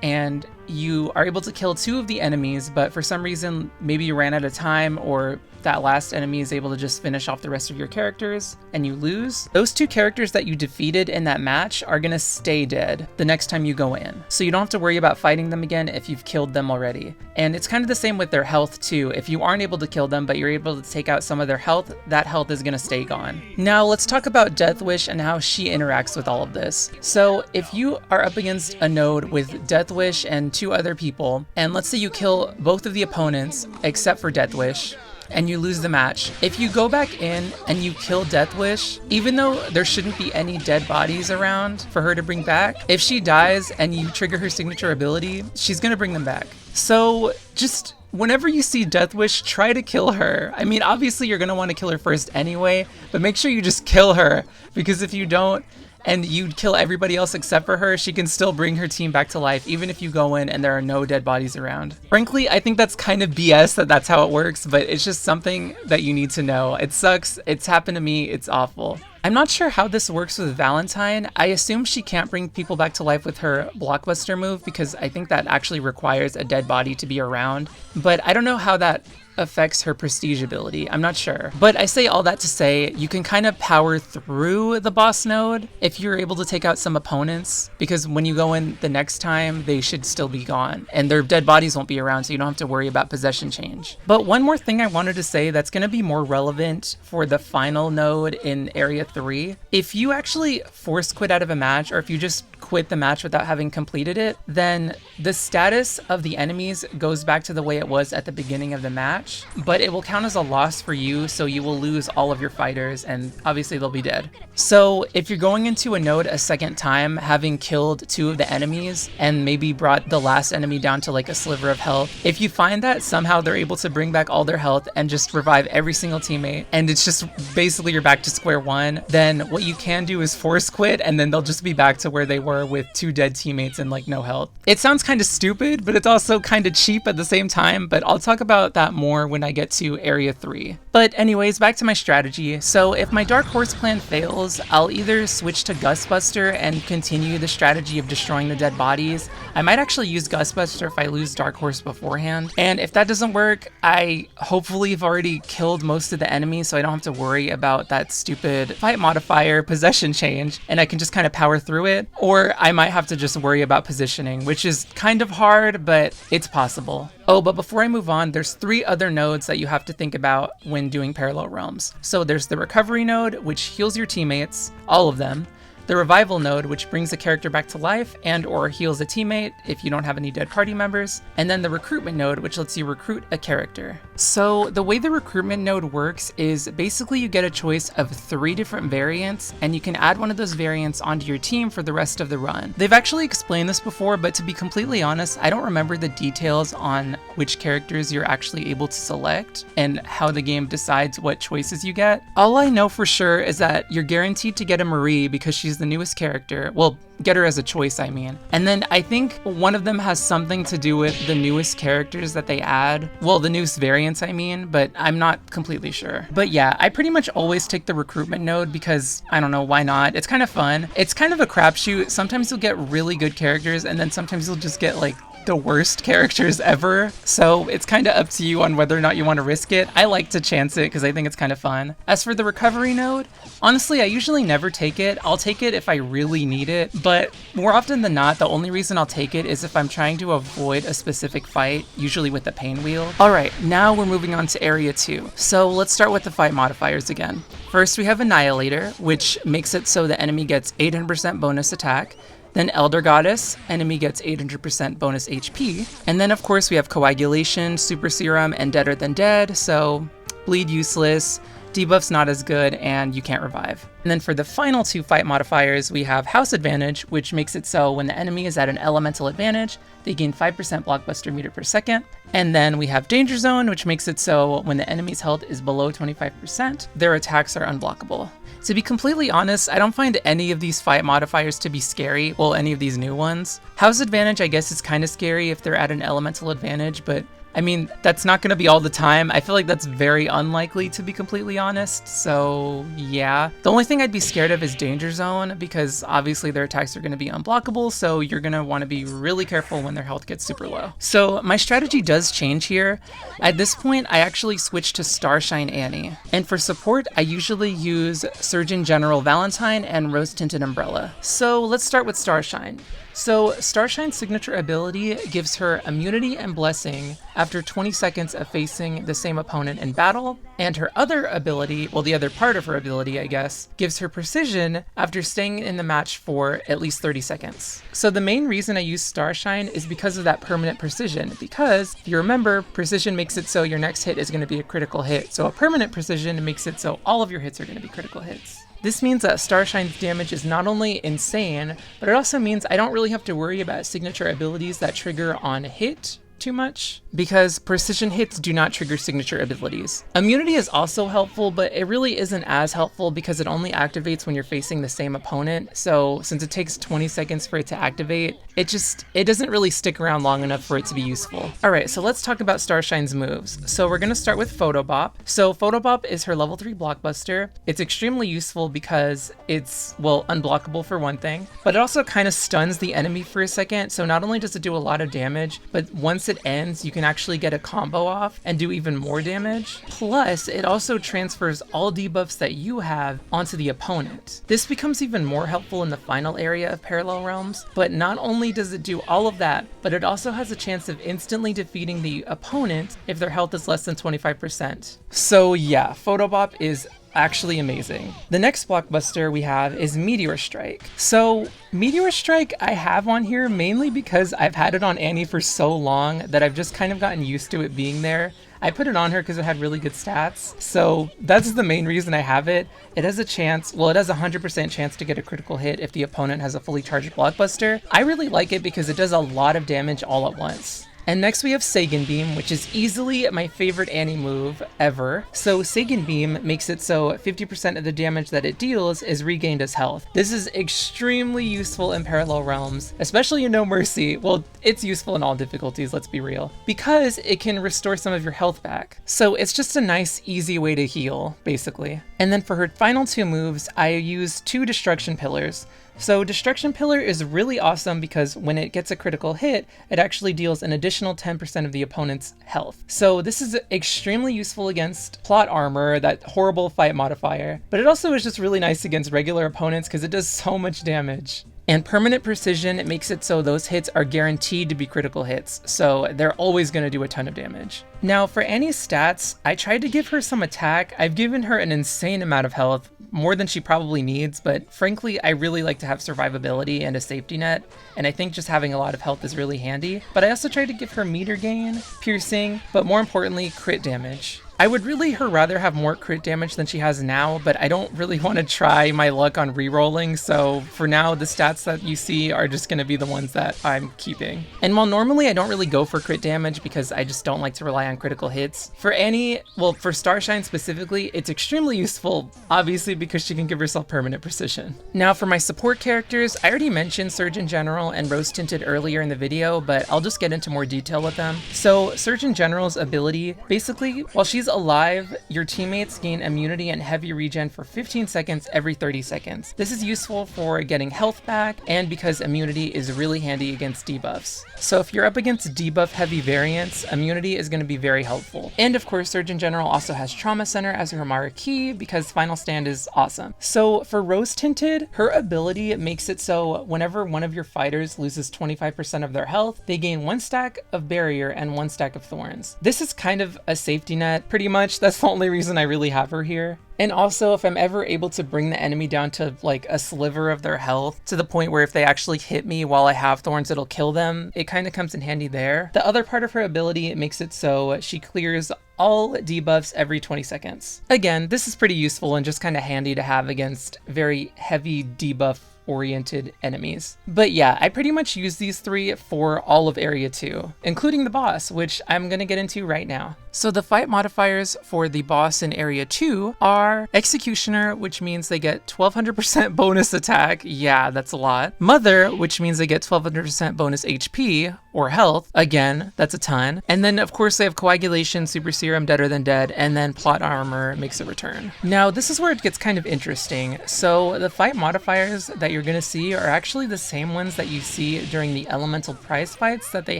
and you are able to kill 2 of the enemies, but for some reason maybe you ran out of time or that last enemy is able to just finish off the rest of your characters and you lose, those 2 characters that you defeated in that match are gonna stay dead the next time you go in. So you don't have to worry about fighting them again if you've killed them already. And it's kind of the same with their health too. If you aren't able to kill them but you're able to take out some of their health, that health is gonna stay gone. Now let's talk about Death Wish and how she interacts with all of this. So if you are up against a node with Death Wish and 2 other people, and let's say you kill both of the opponents except for Death Wish, and you lose the match. If you go back in and you kill Death Wish, even though there shouldn't be any dead bodies around for her to bring back, if she dies and you trigger her signature ability, she's gonna bring them back. So just whenever you see Death Wish, try to kill her. I mean, obviously you're gonna wanna kill her first anyway, but make sure you just kill her, because if you don't, and you kill everybody else except for her, she can still bring her team back to life, even if you go in and there are no dead bodies around. Frankly, I think that's kind of BS that that's how it works, but it's just something that you need to know. It sucks, it's happened to me, it's awful. I'm not sure how this works with Valentine. I assume she can't bring people back to life with her blockbuster move because I think that actually requires a dead body to be around. But I don't know how that affects her prestige ability. I'm not sure. But I say all that to say you can kind of power through the boss node if you're able to take out some opponents, because when you go in the next time, they should still be gone and their dead bodies won't be around, so you don't have to worry about possession change. But one more thing I wanted to say that's going to be more relevant for the final node in Area 3. If you actually force quit out of a match, or if you just quit the match without having completed it, then the status of the enemies goes back to the way it was at the beginning of the match, but it will count as a loss for you, so you will lose all of your fighters and obviously they'll be dead. So if you're going into a node a second time, having killed 2 of the enemies and maybe brought the last enemy down to like a sliver of health, if you find that somehow they're able to bring back all their health and just revive every single teammate, and it's just basically you're back to square one, then what you can do is force quit and then they'll just be back to where they were with 2 dead teammates and like no health. It sounds kind of stupid, but it's also kind of cheap at the same time, but I'll talk about that more when I get to Area 3. But anyways, back to my strategy. So if my Dark Horse plan fails, I'll either switch to Gustbuster and continue the strategy of destroying the dead bodies. I might actually use Gustbuster if I lose Dark Horse beforehand. And if that doesn't work, I hopefully have already killed most of the enemies, so I don't have to worry about that stupid fight modifier possession change, and I can just kind of power through it. Or I might have to just worry about positioning, which is kind of hard, but it's possible. Oh, but before I move on, there's 3 other nodes that you have to think about when doing Parallel Realms. So there's the Recovery node, which heals your teammates, all of them. The Revival node, which brings a character back to life and or heals a teammate if you don't have any dead party members. And then the Recruitment node, which lets you recruit a character. So the way the Recruitment node works is basically you get a choice of 3 different variants, and you can add one of those variants onto your team for the rest of the run. They've actually explained this before, but to be completely honest, I don't remember the details on which characters you're actually able to select and how the game decides what choices you get. All I know for sure is that you're guaranteed to get a Marie because she's the newest character. Well, get her as a choice, I mean. And then I think one of them has something to do with the newest characters that they add. Well, the newest variants, I mean, but I'm not completely sure. But yeah, I pretty much always take the Recruitment node because, I don't know, why not? It's kind of fun. It's kind of a crapshoot. Sometimes you'll get really good characters, and then sometimes you'll just get like the worst characters ever. So it's kind of up to you on whether or not you want to risk it. I like to chance it because I think it's kind of fun. As for the Recovery node, honestly, I usually never take it. I'll take it if I really need it, but more often than not, the only reason I'll take it is if I'm trying to avoid a specific fight, usually with the pain wheel. All right, now we're moving on to Area 2. So let's start with the fight modifiers again. First, we have Annihilator, which makes it so the enemy gets 800% bonus attack. Then Elder Goddess, enemy gets 800% bonus HP. And then of course we have Coagulation, Super Serum, and Deader Than Dead, so bleed useless, debuffs not as good, and you can't revive. And then for the final 2 fight modifiers, we have House Advantage, which makes it so when the enemy is at an elemental advantage, they gain 5% blockbuster meter per second. And then we have Danger Zone, which makes it so when the enemy's health is below 25%, their attacks are unblockable. To be completely honest, I don't find any of these fight modifiers to be scary, well, any of these new ones. House Advantage, I guess, is kind of scary if they're at an elemental advantage, but I mean, that's not going to be all the time. I feel like that's very unlikely, to be completely honest, so yeah. The only thing I'd be scared of is Danger Zone, because obviously their attacks are going to be unblockable, so you're going to want to be really careful when their health gets super low. So my strategy does change here. At this point, I actually switched to Starshine Annie. And for support, I usually use Surgeon General Valentine and Rose Tinted Umbrella. So let's start with Starshine. So Starshine's signature ability gives her immunity and blessing after 20 seconds of facing the same opponent in battle, and her other ability, well, the other part of her ability, I guess, gives her precision after staying in the match for at least 30 seconds. So the main reason I use Starshine is because of that permanent precision, because if you remember, precision makes it so your next hit is going to be a critical hit, so a permanent precision makes it so all of your hits are going to be critical hits. This means that Starshine's damage is not only insane, but it also means I don't really have to worry about signature abilities that trigger on hit too much, because precision hits do not trigger signature abilities. Immunity is also helpful, but it really isn't as helpful because it only activates when you're facing the same opponent. So since it takes 20 seconds for it to activate, it doesn't really stick around long enough for it to be useful. Alright, so let's talk about Starshine's moves. So we're gonna start with Photobop. So Photobop is her level 3 blockbuster. It's extremely useful because it's, well, unblockable for one thing, but it also kind of stuns the enemy for a second. So not only does it do a lot of damage, but once it ends, you can actually get a combo off and do even more damage. Plus, it also transfers all debuffs that you have onto the opponent. This becomes even more helpful in the final area of Parallel Realms, but not only does it do all of that, but it also has a chance of instantly defeating the opponent if their health is less than 25%. So yeah, Photobop is actually amazing. The next blockbuster we have is Meteor Strike. So Meteor Strike I have on here mainly because I've had it on Annie for so long that I've just kind of gotten used to it being there. I put it on her because it had really good stats, so that's the main reason I have it. It has a chance, well, it has a 100% chance to get a critical hit if the opponent has a fully charged blockbuster. I really like it because it does a lot of damage all at once. And next we have Sagan Beam, which is easily my favorite Annie move ever. So Sagan Beam makes it so 50% of the damage that it deals is regained as health. This is extremely useful in Parallel Realms, especially in No Mercy. Well, it's useful in all difficulties, let's be real, because it can restore some of your health back. So it's just a nice, easy way to heal, basically. And then for her final two moves, I use 2 Destruction Pillars. So Destruction Pillar is really awesome because when it gets a critical hit, it actually deals an additional 10% of the opponent's health. So this is extremely useful against plot armor, that horrible fight modifier, but it also is just really nice against regular opponents because it does so much damage. And permanent precision, it makes it so those hits are guaranteed to be critical hits, so they're always going to do a ton of damage. Now for Annie's stats, I tried to give her some attack. I've given her an insane amount of health, more than she probably needs, but frankly I really like to have survivability and a safety net, and I think just having a lot of health is really handy. But I also tried to give her meter gain, piercing, but more importantly crit damage. I would really rather have more crit damage than she has now, but I don't really want to try my luck on rerolling, so for now the stats that you see are just going to be the ones that I'm keeping. And while normally I don't really go for crit damage because I just don't like to rely on critical hits, for Annie, well, for Starshine specifically, it's extremely useful, obviously because she can give herself permanent precision. Now for my support characters, I already mentioned Surgeon General and Rose Tinted earlier in the video, but I'll just get into more detail with them. So Surgeon General's ability, basically, while she's alive, your teammates gain immunity and heavy regen for 15 seconds every 30 seconds. This is useful for getting health back and because immunity is really handy against debuffs. So if you're up against debuff heavy variants, immunity is going to be very helpful. And of course, Surgeon General also has Trauma Center as her marquee because Final Stand is awesome. So for Rose Tinted, her ability makes it so whenever one of your fighters loses 25% of their health, they gain 1 stack of barrier and 1 stack of thorns. This is kind of a safety net, pretty much. That's the only reason I really have her here. And also, if I'm ever able to bring the enemy down to like a sliver of their health, to the point where if they actually hit me while I have thorns, it'll kill them, it kind of comes in handy there. The other part of her ability, it makes it so she clears all debuffs every 20 seconds. Again, this is pretty useful and just kind of handy to have against very heavy debuff oriented enemies. But yeah, I pretty much use these 3 for all of Area 2, including the boss, which I'm gonna get into right now. So the fight modifiers for the boss in Area 2 are Executioner, which means they get 1200% bonus attack. Yeah, that's a lot. Mother, which means they get 1200% bonus HP or health. Again, that's a ton. And then of course they have Coagulation, Super Serum, Deader Than Dead, and then Plot Armor makes a return. Now this is where it gets kind of interesting. So the fight modifiers that you're gonna see are actually the same ones that you see during the elemental prize fights that they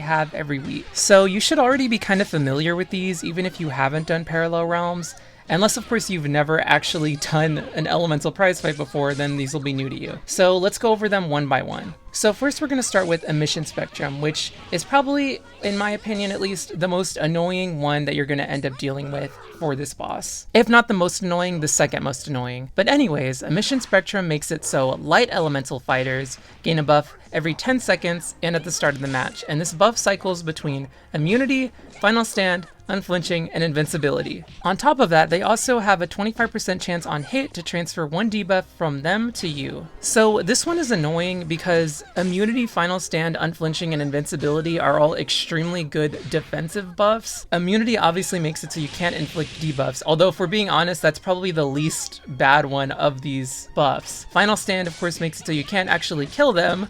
have every week. So you should already be kind of familiar with these even if you haven't done Parallel Realms. Unless of course you've never actually done an elemental prize fight before, then these will be new to you. So let's go over them one by one. So first we're going to start with Emission Spectrum, which is probably, in my opinion at least, the most annoying one that you're going to end up dealing with for this boss. If not the most annoying, the second most annoying. But anyways, Emission Spectrum makes it so light elemental fighters gain a buff every 10 seconds and at the start of the match, and this buff cycles between immunity, Final Stand, unflinching, and invincibility. On top of that, they also have a 25% chance on hit to transfer 1 debuff from them to you. So this one is annoying because buffs, immunity, final stand, unflinching, and invincibility are all extremely good defensive buffs. Immunity obviously makes it so you can't inflict debuffs, although if we're being honest, that's probably the least bad one of these buffs. Final stand, of course, makes it so you can't actually kill them.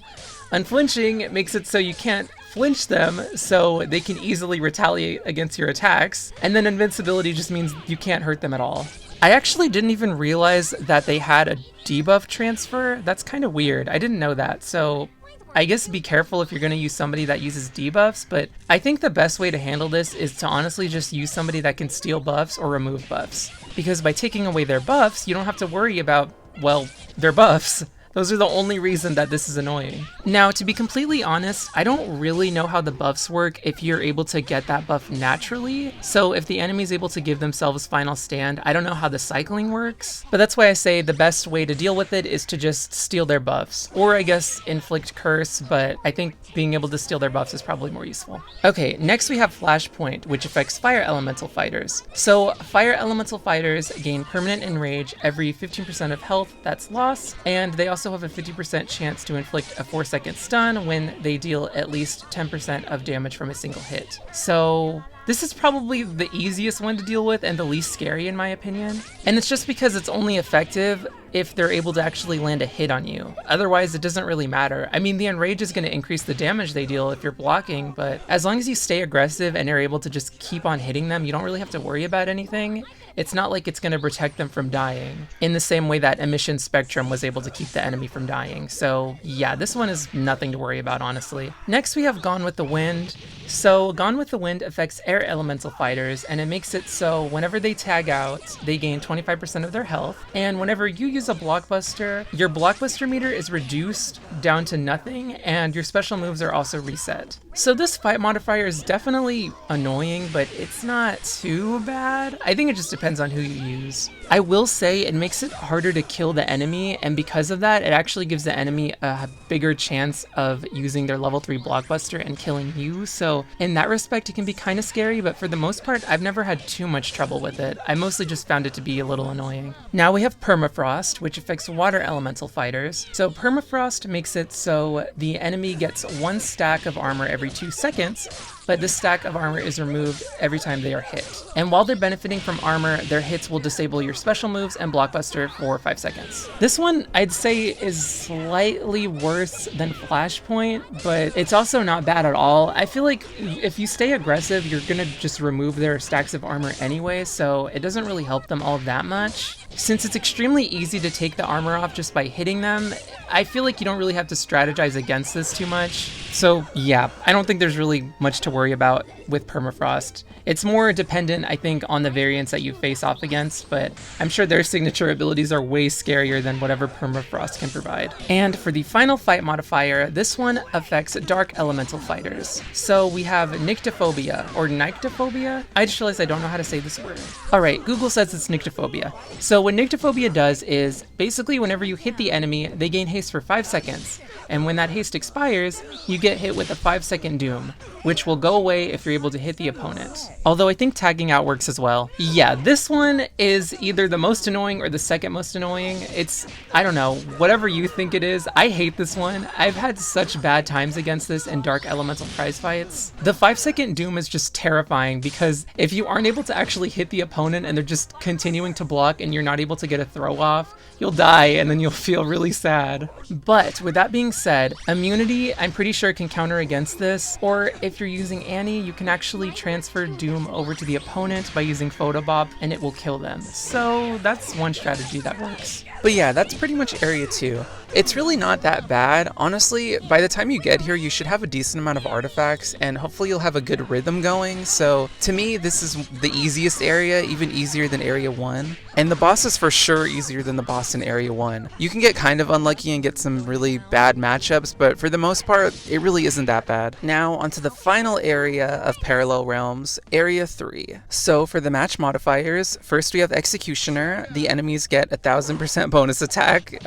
Unflinching makes it so you can't flinch them, so they can easily retaliate against your attacks. And then invincibility just means you can't hurt them at all. I actually didn't even realize that they had a debuff transfer. That's kind of weird. I didn't know that. So I guess be careful if you're going to use somebody that uses debuffs, but I think the best way to handle this is to honestly just use somebody that can steal buffs or remove buffs. Because by taking away their buffs, you don't have to worry about, well, their buffs. Those are the only reason that this is annoying. Now, to be completely honest, I don't really know how the buffs work if you're able to get that buff naturally. So if the enemy is able to give themselves final stand, I don't know how the cycling works. But that's why I say the best way to deal with it is to just steal their buffs. Or I guess inflict curse, but I think being able to steal their buffs is probably more useful. Okay, next we have Flashpoint, which affects fire elemental fighters. So fire elemental fighters gain permanent enrage every 15% of health that's lost, and they also have a 50% chance to inflict a 4-second stun when they deal at least 10% of damage from a single hit. So this is probably the easiest one to deal with and the least scary in my opinion. And it's just because it's only effective if they're able to actually land a hit on you. Otherwise, it doesn't really matter. I mean, the enrage is going to increase the damage they deal if you're blocking, but as long as you stay aggressive and are able to just keep on hitting them, you don't really have to worry about anything. It's not like it's going to protect them from dying, in the same way that Emission Spectrum was able to keep the enemy from dying. So yeah, this one is nothing to worry about, honestly. Next we have Gone with the Wind. So Gone with the Wind affects air elemental fighters, and it makes it so whenever they tag out, they gain 25% of their health, and whenever you use a blockbuster, your blockbuster meter is reduced down to nothing, and your special moves are also reset. So this fight modifier is definitely annoying, but it's not too bad. I think it just depends on who you use. I will say it makes it harder to kill the enemy, and because of that, it actually gives the enemy a bigger chance of using their level 3 blockbuster and killing you. So in that respect, it can be kind of scary, but for the most part, I've never had too much trouble with it. I mostly just found it to be a little annoying. Now we have Permafrost, which affects water elemental fighters. So Permafrost makes it so the enemy gets 1 stack of armor every 2 seconds, but this stack of armor is removed every time they are hit. And while they're benefiting from armor, their hits will disable your special moves and blockbuster for 5 seconds. This one I'd say is slightly worse than Flashpoint, but it's also not bad at all. I feel like if you stay aggressive, you're gonna just remove their stacks of armor anyway, so it doesn't really help them all that much. Since it's extremely easy to take the armor off just by hitting them, I feel like you don't really have to strategize against this too much. So yeah, I don't think there's really much to worry about with Permafrost. It's more dependent, I think, on the variants that you face off against, but I'm sure their signature abilities are way scarier than whatever Permafrost can provide. And for the final fight modifier, this one affects dark elemental fighters. So we have Nyctophobia, or Nyctophobia? I just realized I don't know how to say this word. Alright, Google says it's Nyctophobia. So what Nyctophobia does is, basically whenever you hit the enemy, they gain haste for 5 seconds. And when that haste expires, you get hit with a 5-second doom, which will go away if you're able to hit the opponent. Although I think tagging out works as well. Yeah, this one is either the most annoying or the second most annoying. It's, I don't know, whatever you think it is. I hate this one. I've had such bad times against this in Dark Elemental prize fights. The 5-second doom is just terrifying because if you aren't able to actually hit the opponent and they're just continuing to block and you're not able to get a throw off, you'll die and then you'll feel really sad. But with that being said, immunity I'm pretty sure can counter against this, or if you're using Annie, you can actually transfer doom over to the opponent by using Photobop and it will kill them. So that's one strategy that works. But yeah, that's pretty much Area 2. It's really not that bad. Honestly, by the time you get here, you should have a decent amount of artifacts, and hopefully you'll have a good rhythm going. So to me, this is the easiest area, even easier than Area 1. And the boss is for sure easier than the boss in Area 1. You can get kind of unlucky and get some really bad matchups, but for the most part, it really isn't that bad. Now, onto the final area of Parallel Realms, Area 3. So for the match modifiers, first we have Executioner. The enemies get 1000% bonus attack.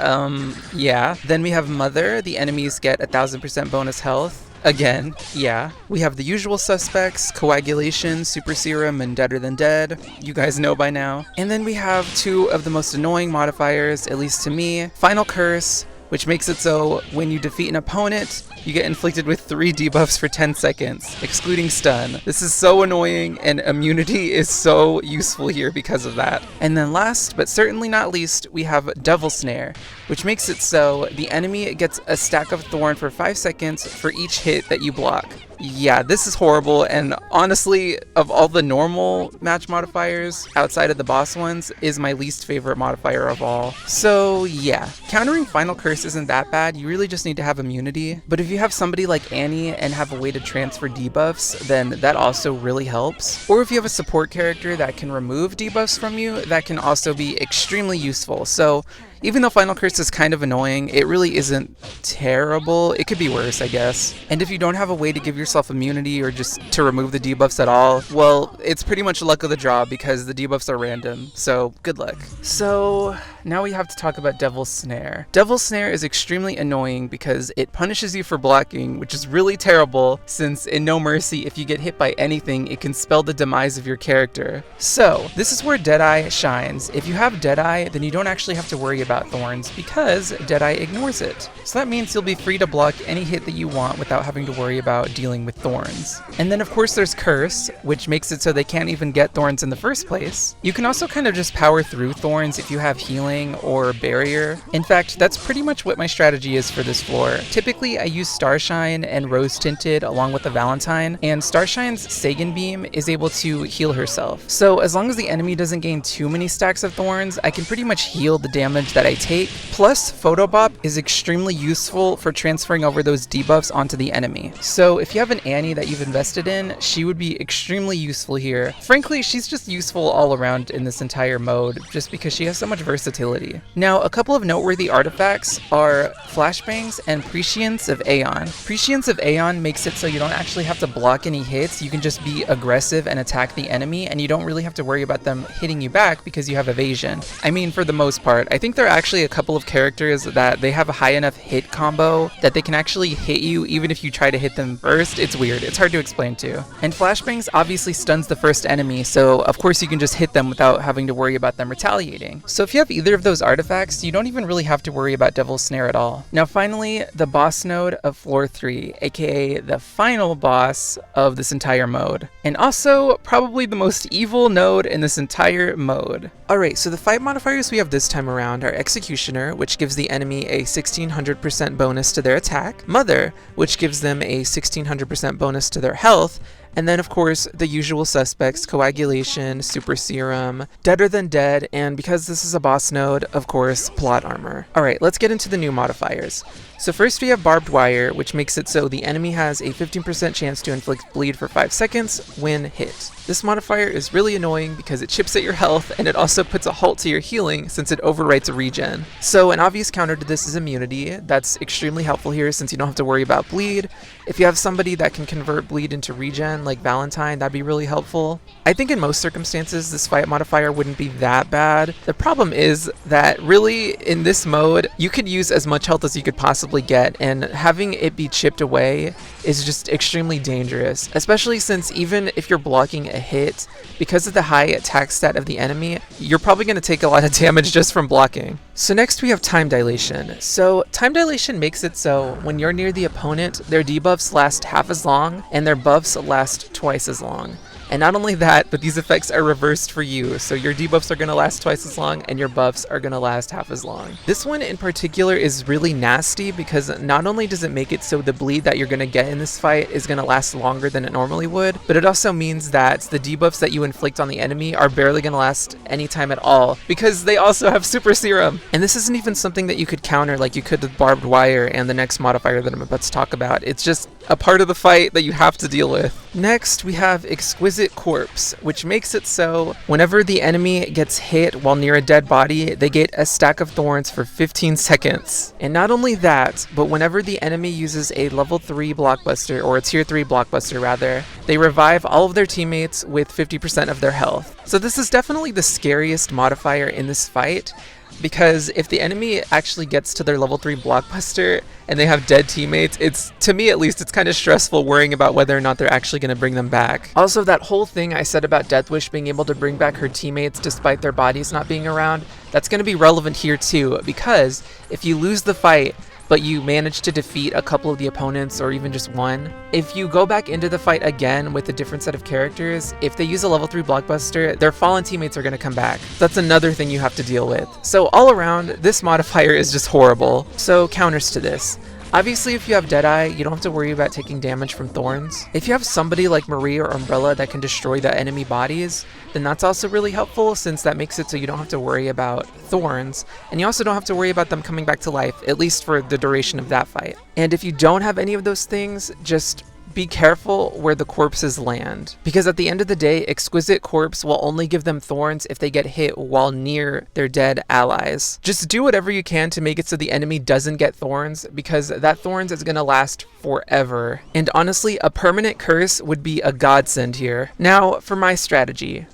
Yeah. Then we have Mother. The enemies get 1000% bonus health. Again, yeah. We have the usual suspects, Coagulation, Super Serum, and Deader Than Dead. You guys know by now. And then we have two of the most annoying modifiers, at least to me. Final Curse, which makes it so when you defeat an opponent, you get inflicted with 3 debuffs for 10 seconds, excluding stun. This is so annoying, and immunity is so useful here because of that. And then last, but certainly not least, we have Devil Snare, which makes it so the enemy gets a stack of Thorn for 5 seconds for each hit that you block. Yeah, this is horrible, and honestly, of all the normal match modifiers, outside of the boss ones, is my least favorite modifier of all. So yeah, countering Final Curse isn't that bad, you really just need to have immunity, but if you have somebody like Annie and have a way to transfer debuffs, then that also really helps. Or if you have a support character that can remove debuffs from you, that can also be extremely useful. So even though Final Curse is kind of annoying, it really isn't terrible. It could be worse, I guess. And if you don't have a way to give yourself immunity or just to remove the debuffs at all, well, it's pretty much luck of the draw because the debuffs are random, so good luck. So now we have to talk about Devil's Snare. Devil's Snare is extremely annoying because it punishes you for blocking, which is really terrible since in No Mercy, if you get hit by anything, it can spell the demise of your character. So this is where Deadeye shines. If you have Deadeye, then you don't actually have to worry about thorns because Deadeye ignores it. So that means you'll be free to block any hit that you want without having to worry about dealing with thorns. And then of course there's Curse, which makes it so they can't even get thorns in the first place. You can also kind of just power through thorns if you have healing or barrier. In fact, that's pretty much what my strategy is for this floor. Typically I use Starshine and Rose Tinted along with the Valentine, and Starshine's Sagan Beam is able to heal herself. So as long as the enemy doesn't gain too many stacks of thorns, I can pretty much heal the damage that I take. Plus, Photobop is extremely useful for transferring over those debuffs onto the enemy. So if you have an Annie that you've invested in, she would be extremely useful here. Frankly, she's just useful all around in this entire mode, just because she has so much versatility. Now, a couple of noteworthy artifacts are Flashbangs and Prescience of Aeon. Prescience of Aeon makes it so you don't actually have to block any hits, you can just be aggressive and attack the enemy, and you don't really have to worry about them hitting you back because you have evasion. I mean, for the most part. I think there are actually a couple of characters that they have a high enough hit combo that they can actually hit you even if you try to hit them first. It's weird, it's hard to explain too. And Flashbangs obviously stuns the first enemy, so of course you can just hit them without having to worry about them retaliating. So if you have either of those artifacts, you don't even really have to worry about Devil's Snare at all. Now finally, the boss node of floor 3, aka the final boss of this entire mode. And also, probably the most evil node in this entire mode. Alright, so the fight modifiers we have this time around are Executioner, which gives the enemy a 1600% bonus to their attack, Mother, which gives them a 1600% bonus to their health, and then of course the usual suspects, Coagulation, Super Serum, Deader Than Dead, and because this is a boss node, of course, Plot Armor. Alright, let's get into the new modifiers. So first we have Barbed Wire, which makes it so the enemy has a 15% chance to inflict bleed for 5 seconds when hit. This modifier is really annoying because it chips at your health and it also puts a halt to your healing since it overwrites a regen. So an obvious counter to this is immunity. That's extremely helpful here since you don't have to worry about bleed. If you have somebody that can convert bleed into regen like Valentine, that'd be really helpful. I think in most circumstances this fight modifier wouldn't be that bad. The problem is that really in this mode you could use as much health as you could possibly get, and having it be chipped away is just extremely dangerous, especially since even if you're blocking a hit, because of the high attack stat of the enemy, you're probably going to take a lot of damage just from blocking. So next we have Time Dilation. So Time Dilation makes it so when you're near the opponent, their debuffs last half as long and their buffs last twice as long. And not only that, but these effects are reversed for you, so your debuffs are going to last twice as long and your buffs are going to last half as long. This one in particular is really nasty because not only does it make it so the bleed that you're going to get in this fight is going to last longer than it normally would, but it also means that the debuffs that you inflict on the enemy are barely going to last any time at all because they also have Super Serum. And this isn't even something that you could counter like you could with Barbed Wire and the next modifier that I'm about to talk about. It's just a part of the fight that you have to deal with. Next, we have Exquisite Corpse, which makes it so whenever the enemy gets hit while near a dead body, they get a stack of thorns for 15 seconds. And not only that, but whenever the enemy uses a level 3 blockbuster, or a tier 3 blockbuster rather, they revive all of their teammates with 50% of their health. So this is definitely the scariest modifier in this fight. because if the enemy actually gets to their level 3 blockbuster and they have dead teammates, it's, to me at least, it's kind of stressful worrying about whether or not they're actually going to bring them back. Also, that whole thing I said about Deathwish being able to bring back her teammates despite their bodies not being around, that's going to be relevant here too, because if you lose the fight, but you manage to defeat a couple of the opponents or even just one, if you go back into the fight again with a different set of characters, if they use a level 3 blockbuster, their fallen teammates are going to come back. That's another thing you have to deal with. So all around, this modifier is just horrible. So counters to this. Obviously, if you have Deadeye, you don't have to worry about taking damage from thorns. If you have somebody like Marie or Umbrella that can destroy the enemy bodies, then that's also really helpful, since that makes it so you don't have to worry about thorns, and you also don't have to worry about them coming back to life, at least for the duration of that fight. And if you don't have any of those things, just be careful where the corpses land, because at the end of the day, Exquisite Corpse will only give them thorns if they get hit while near their dead allies. Just do whatever you can to make it so the enemy doesn't get thorns, because that thorns is going to last forever. And honestly, a permanent curse would be a godsend here. Now, for my strategy.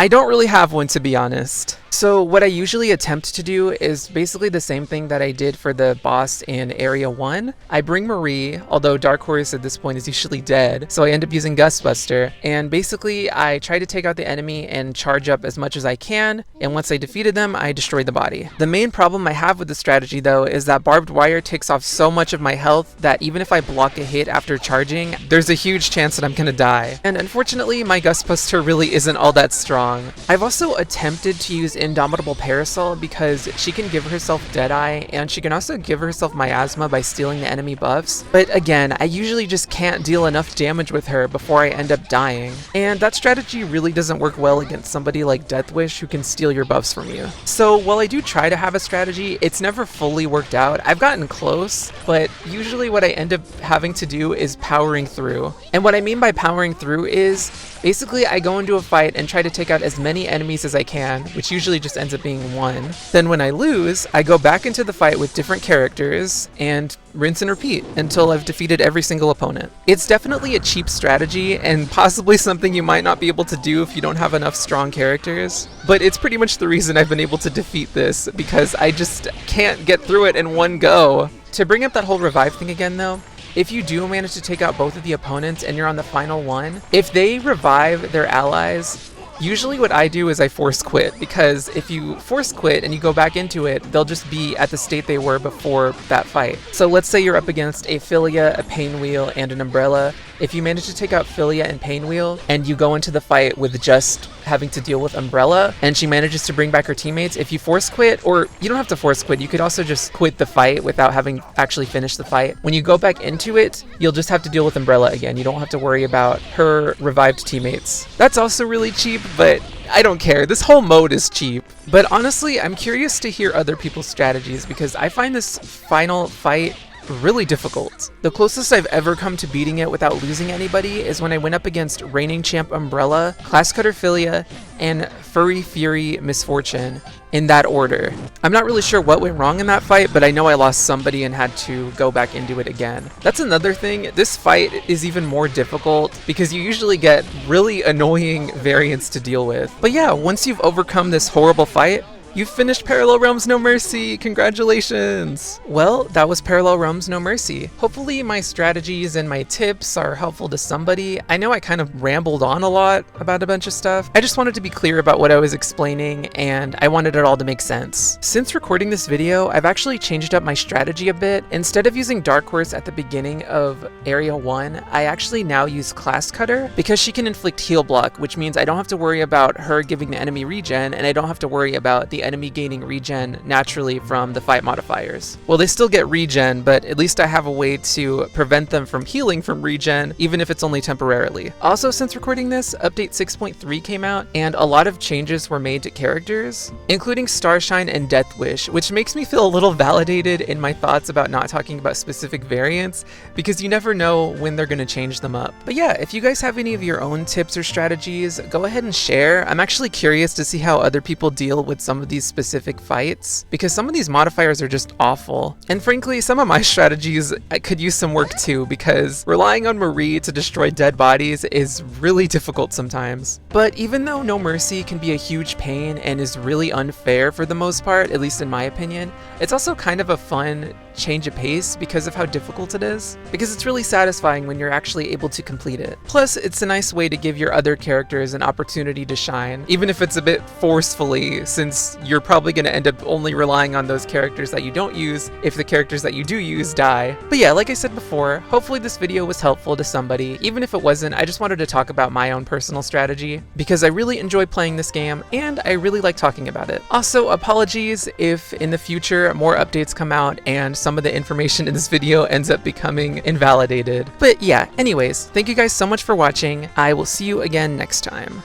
I don't really have one, to be honest. So what I usually attempt to do is basically the same thing that I did for the boss in Area 1. I bring Marie, although Dark Horse at this point is usually dead, so I end up using Gustbuster, and basically I try to take out the enemy and charge up as much as I can, and once I defeated them, I destroy the body. The main problem I have with the strategy though is that barbed wire takes off so much of my health that even if I block a hit after charging, there's a huge chance that I'm gonna die. And unfortunately, my Gustbuster really isn't all that strong. I've also attempted to use Indomitable Parasol because she can give herself Deadeye, and she can also give herself Miasma by stealing the enemy buffs, but again, I usually just can't deal enough damage with her before I end up dying, and that strategy really doesn't work well against somebody like Deathwish who can steal your buffs from you. So while I do try to have a strategy, it's never fully worked out. I've gotten close, but usually what I end up having to do is powering through. And what I mean by powering through is basically I go into a fight and try to take out as many enemies as I can, which usually just ends up being one. Then when I lose, I go back into the fight with different characters and rinse and repeat until I've defeated every single opponent. It's definitely a cheap strategy and possibly something you might not be able to do if you don't have enough strong characters, but it's pretty much the reason I've been able to defeat this, because I just can't get through it in one go. To bring up that whole revive thing again though, if you do manage to take out both of the opponents and you're on the final one, if they revive their allies, usually what I do is I force quit, because if you force quit and you go back into it, they'll just be at the state they were before that fight. So let's say you're up against a Philia, a Painwheel, and an Umbrella. If you manage to take out Philia and Painwheel, and you go into the fight with just having to deal with Umbrella, and she manages to bring back her teammates, if you force quit, or you don't have to force quit, you could also just quit the fight without having actually finished the fight. When you go back into it, you'll just have to deal with Umbrella again. You don't have to worry about her revived teammates. That's also really cheap, but I don't care. This whole mode is cheap. But honestly, I'm curious to hear other people's strategies, because I find this final fight really difficult. The closest I've ever come to beating it without losing anybody is when I went up against Reigning Champ Umbrella, Class Cutter Philia, and Furry Fury Misfortune, in that order. I'm not really sure what went wrong in that fight, but I know I lost somebody and had to go back into it again. That's another thing, this fight is even more difficult because you usually get really annoying variants to deal with. But yeah, once you've overcome this horrible fight, you've finished Parallel Realms No Mercy! Congratulations! Well, that was Parallel Realms No Mercy. Hopefully my strategies and my tips are helpful to somebody. I know I kind of rambled on a lot about a bunch of stuff. I just wanted to be clear about what I was explaining, and I wanted it all to make sense. Since recording this video, I've actually changed up my strategy a bit. Instead of using Dark Horse at the beginning of Area 1, I actually now use Class Cutter, because she can inflict heal block, which means I don't have to worry about her giving the enemy regen, and I don't have to worry about the enemy gaining regen naturally from the fight modifiers. Well, they still get regen, but at least I have a way to prevent them from healing from regen, even if it's only temporarily. Also, since recording this, update 6.3 came out, and a lot of changes were made to characters, including Starshine and Deathwish, which makes me feel a little validated in my thoughts about not talking about specific variants, because you never know when they're going to change them up. But yeah, if you guys have any of your own tips or strategies, go ahead and share. I'm actually curious to see how other people deal with some of of these specific fights, because some of these modifiers are just awful. And frankly, some of my strategies could use some work too, because relying on Marie to destroy dead bodies is really difficult sometimes. But even though No Mercy can be a huge pain and is really unfair for the most part, at least in my opinion, it's also kind of a fun change of pace because of how difficult it is, because it's really satisfying when you're actually able to complete it. Plus, it's a nice way to give your other characters an opportunity to shine, even if it's a bit forcefully, since you're probably going to end up only relying on those characters that you don't use if the characters that you do use die. But yeah, like I said before, hopefully this video was helpful to somebody. Even if it wasn't, I just wanted to talk about my own personal strategy, because I really enjoy playing this game and I really like talking about it. Also, apologies if in the future more updates come out and some of the information in this video ends up becoming invalidated. But yeah, anyways, thank you guys so much for watching. I will see you again next time.